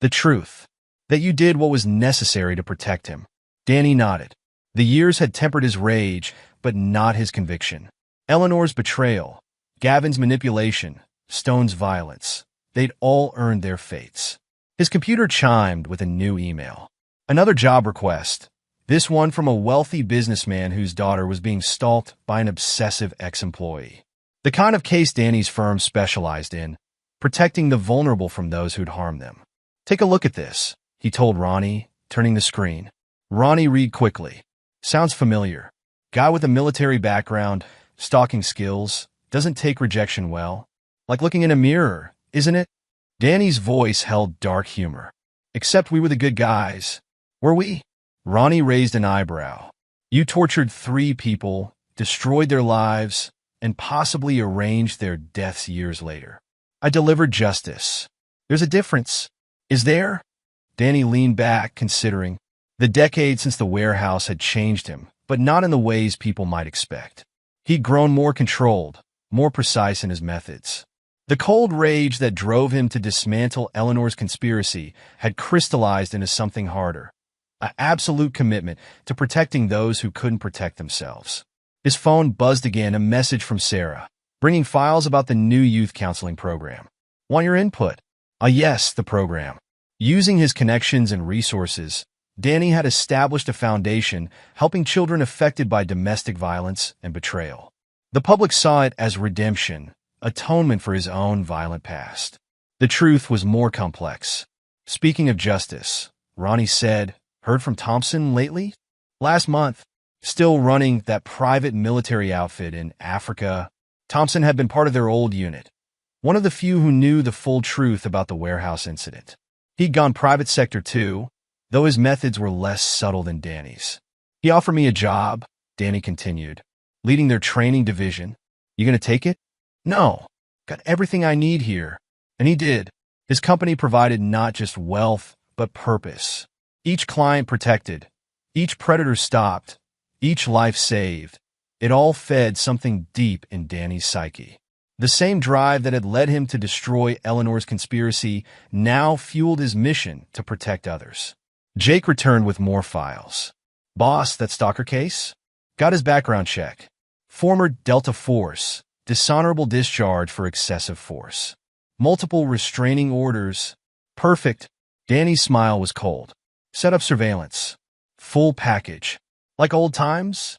The truth. That you did what was necessary to protect him. Danny nodded. The years had tempered his rage, but not his conviction. Eleanor's betrayal, Gavin's manipulation, Stone's violence. They'd all earned their fates. His computer chimed with a new email. Another job request. This one from a wealthy businessman whose daughter was being stalked by an obsessive ex-employee. The kind of case Danny's firm specialized in, protecting the vulnerable from those who'd harm them. Take a look at this, he told Ronnie, turning the screen. Ronnie read quickly. Sounds familiar. Guy with a military background, stalking skills, doesn't take rejection well. Like looking in a mirror, isn't it? Danny's voice held dark humor. Except we were the good guys. Were we? Ronnie raised an eyebrow. You tortured 3 people, destroyed their lives, and possibly arranged their deaths years later. I delivered justice. There's a difference. Is there? Danny leaned back, considering. The decade since the warehouse had changed him, but not in the ways people might expect. He'd grown more controlled, more precise in his methods. The cold rage that drove him to dismantle Eleanor's conspiracy had crystallized into something harder. An absolute commitment to protecting those who couldn't protect themselves. His phone buzzed again, a message from Sarah, bringing files about the new youth counseling program. Want your input? Yes, the program. Using his connections and resources, Danny had established a foundation helping children affected by domestic violence and betrayal. The public saw it as redemption, atonement for his own violent past. The truth was more complex. Speaking of justice, Ronnie said, heard from Thompson lately? Last month. Still running that private military outfit in Africa. Thompson had been part of their old unit. One of the few who knew the full truth about the warehouse incident. He'd gone private sector too, though his methods were less subtle than Danny's. He offered me a job, Danny continued, leading their training division. You gonna take it? No. Got everything I need here. And he did. His company provided not just wealth, but purpose. Each client protected. Each predator stopped. Each life saved. It all fed something deep in Danny's psyche. The same drive that had led him to destroy Eleanor's conspiracy now fueled his mission to protect others. Jake returned with more files. Boss, that stalker case? Got his background check. Former Delta Force. Dishonorable discharge for excessive force. Multiple restraining orders. Perfect. Danny's smile was cold. Set up surveillance. Full package. Like old times?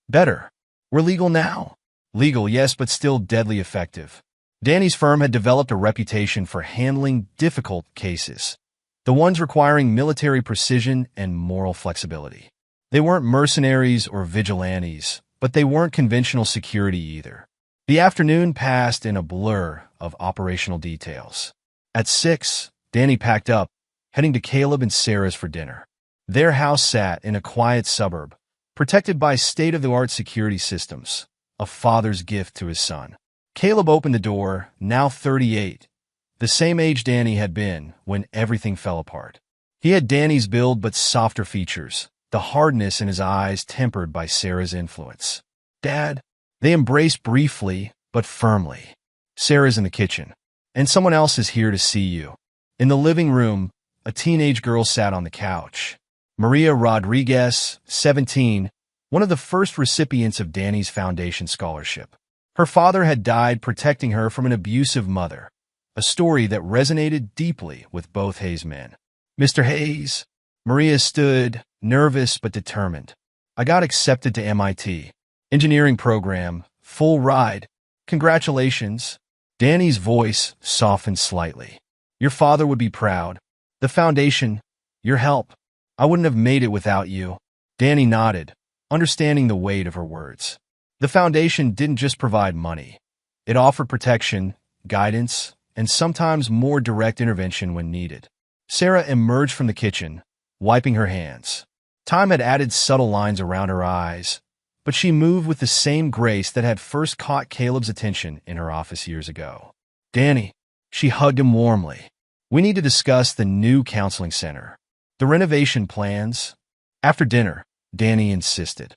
Better. We're legal now. Legal, yes, but still deadly effective. Danny's firm had developed a reputation for handling difficult cases, the ones requiring military precision and moral flexibility. They weren't mercenaries or vigilantes, but they weren't conventional security either. The afternoon passed in a blur of operational details. At 6, Danny packed up, heading to Caleb and Sarah's for dinner. Their house sat in a quiet suburb, protected by state-of-the-art security systems, a father's gift to his son. Caleb opened the door, now 38, the same age Danny had been when everything fell apart. He had Danny's build but softer features, the hardness in his eyes tempered by Sarah's influence. Dad, they embraced briefly but firmly. Sarah's in the kitchen, and someone else is here to see you. In the living room, a teenage girl sat on the couch. Maria Rodriguez, 17, one of the first recipients of Danny's Foundation scholarship. Her father had died protecting her from an abusive mother, a story that resonated deeply with both Hayes men. Mr. Hayes, Maria stood, nervous but determined. I got accepted to MIT. Engineering program, full ride. Congratulations. Danny's voice softened slightly. Your father would be proud. The foundation, your help. I wouldn't have made it without you. Danny nodded, understanding the weight of her words. The foundation didn't just provide money. It offered protection, guidance, and sometimes more direct intervention when needed. Sarah emerged from the kitchen, wiping her hands. Time had added subtle lines around her eyes, but she moved with the same grace that had first caught Caleb's attention in her office years ago. Danny, she hugged him warmly. We need to discuss the new counseling center. The renovation plans. After dinner, Danny insisted.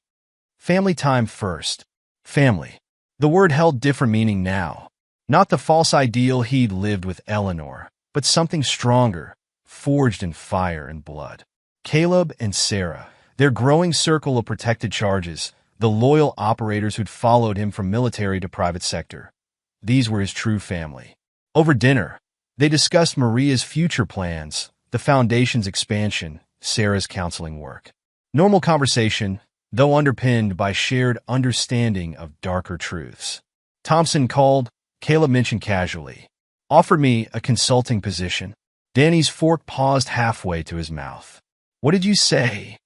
Family time first. Family. The word held different meaning now. Not the false ideal he'd lived with Eleanor, but something stronger, forged in fire and blood. Caleb and Sarah, their growing circle of protected charges, the loyal operators who'd followed him from military to private sector. These were his true family. Over dinner, they discussed Maria's future plans, the foundation's expansion, Sarah's counseling work. Normal conversation, though underpinned by shared understanding of darker truths. Thompson called, Caleb mentioned casually. Offered me a consulting position. Danny's fork paused halfway to his mouth. What did you say?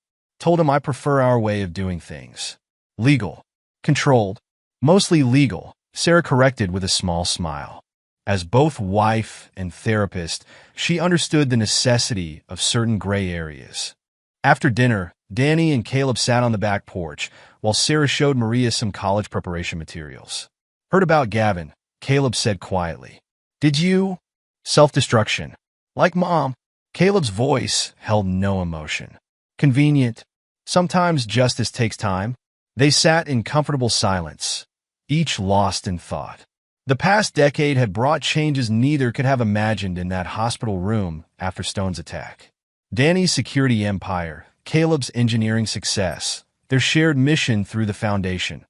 Told him I prefer our way of doing things. Legal. Controlled. Mostly legal, Sarah corrected with a small smile. As both wife and therapist, she understood the necessity of certain gray areas. After dinner, Danny and Caleb sat on the back porch, while Sarah showed Maria some college preparation materials. Heard about Gavin, Caleb said quietly. Did you? Self-destruction. Like Mom. Caleb's voice held no emotion. Convenient. Sometimes justice takes time. They sat in comfortable silence, each lost in thought. The past decade had brought changes neither could have imagined in that hospital room after Stone's attack. Danny's security empire, Caleb's engineering success, their shared mission through the foundation,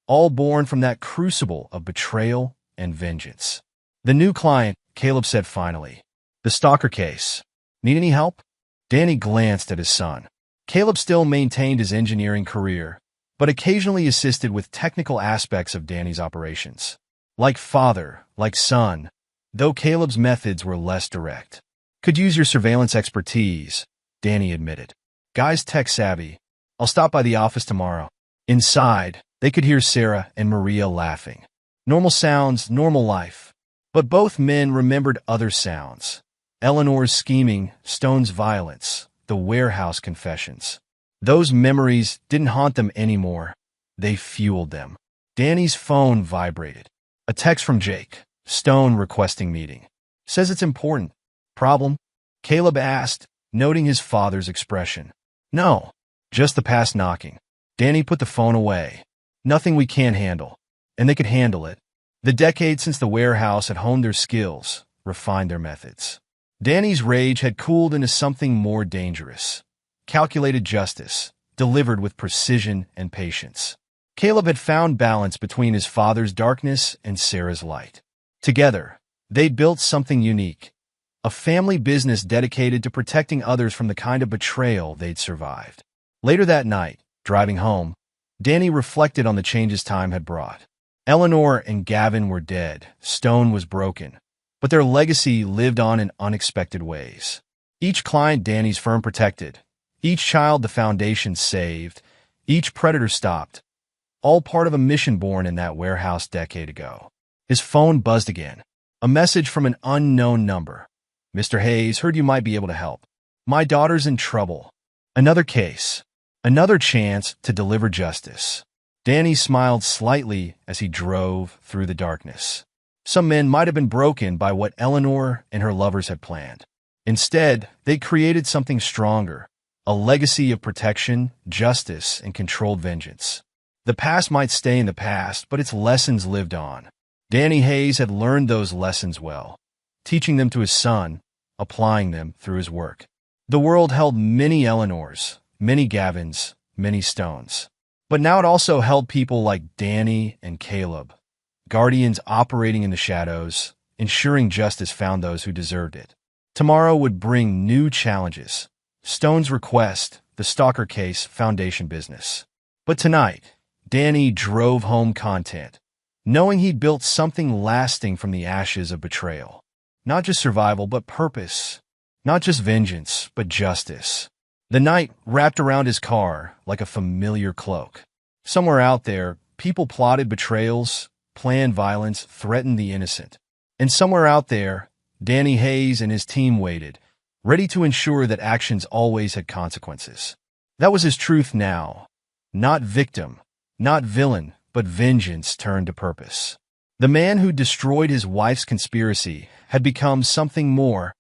all born from that crucible of betrayal and vengeance. The new client, Caleb said finally. The stalker case. Need any help? Danny glanced at his son. Caleb still maintained his engineering career, but occasionally assisted with technical aspects of Danny's operations. Like father, like son, though Caleb's methods were less direct. Could use your surveillance expertise, Danny admitted. Guy's tech-savvy. I'll stop by the office tomorrow. Inside, they could hear Sarah and Maria laughing. Normal sounds, normal life. But both men remembered other sounds. Eleanor's scheming, Stone's violence, the warehouse confessions. Those memories didn't haunt them anymore. They fueled them. Danny's phone vibrated. A text from Jake. Stone requesting meeting. Says it's important. Problem? Caleb asked, noting his father's expression. No, just the past knocking. Danny put the phone away. Nothing we can't handle. And they could handle it. The decade since the warehouse had honed their skills, refined their methods. Danny's rage had cooled into something more dangerous. Calculated justice, delivered with precision and patience. Caleb had found balance between his father's darkness and Sarah's light. Together, they built something unique. A family business dedicated to protecting others from the kind of betrayal they'd survived. Later that night, driving home, Danny reflected on the changes time had brought. Eleanor and Gavin were dead, Stone was broken, but their legacy lived on in unexpected ways. Each client Danny's firm protected, each child the foundation saved, each predator stopped, all part of a mission born in that warehouse decade ago. His phone buzzed again. A message from an unknown number. Mr. Hayes, heard you might be able to help. My daughter's in trouble. Another case. Another chance to deliver justice. Danny smiled slightly as he drove through the darkness. Some men might have been broken by what Eleanor and her lovers had planned. Instead, they created something stronger, a legacy of protection, justice, and controlled vengeance. The past might stay in the past, but its lessons lived on. Danny Hayes had learned those lessons well, teaching them to his son, applying them through his work. The world held many Eleanors, many Gavins, many Stones. But now it also held people like Danny and Caleb, guardians operating in the shadows, ensuring justice found those who deserved it. Tomorrow would bring new challenges. Stone's request, the stalker case, foundation business. But tonight, Danny drove home content, knowing he'd built something lasting from the ashes of betrayal. Not just survival, but purpose. Not just vengeance, but justice. The night wrapped around his car like a familiar cloak. Somewhere out there, people plotted betrayals, planned violence, threatened the innocent. And somewhere out there, Danny Hayes and his team waited, ready to ensure that actions always had consequences. That was his truth now. Not victim, not villain, but vengeance turned to purpose. The man who destroyed his wife's conspiracy had become something more,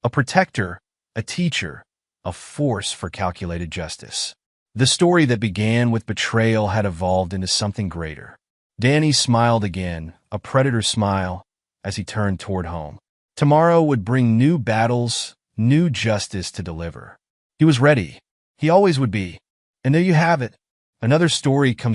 a protector, a teacher, a force for calculated justice. The story that began with betrayal had evolved into something greater. Danny smiled again, a predator's smile, as he turned toward home. Tomorrow would bring new battles, new justice to deliver. He was ready. He always would be. And there you have it. Another story comes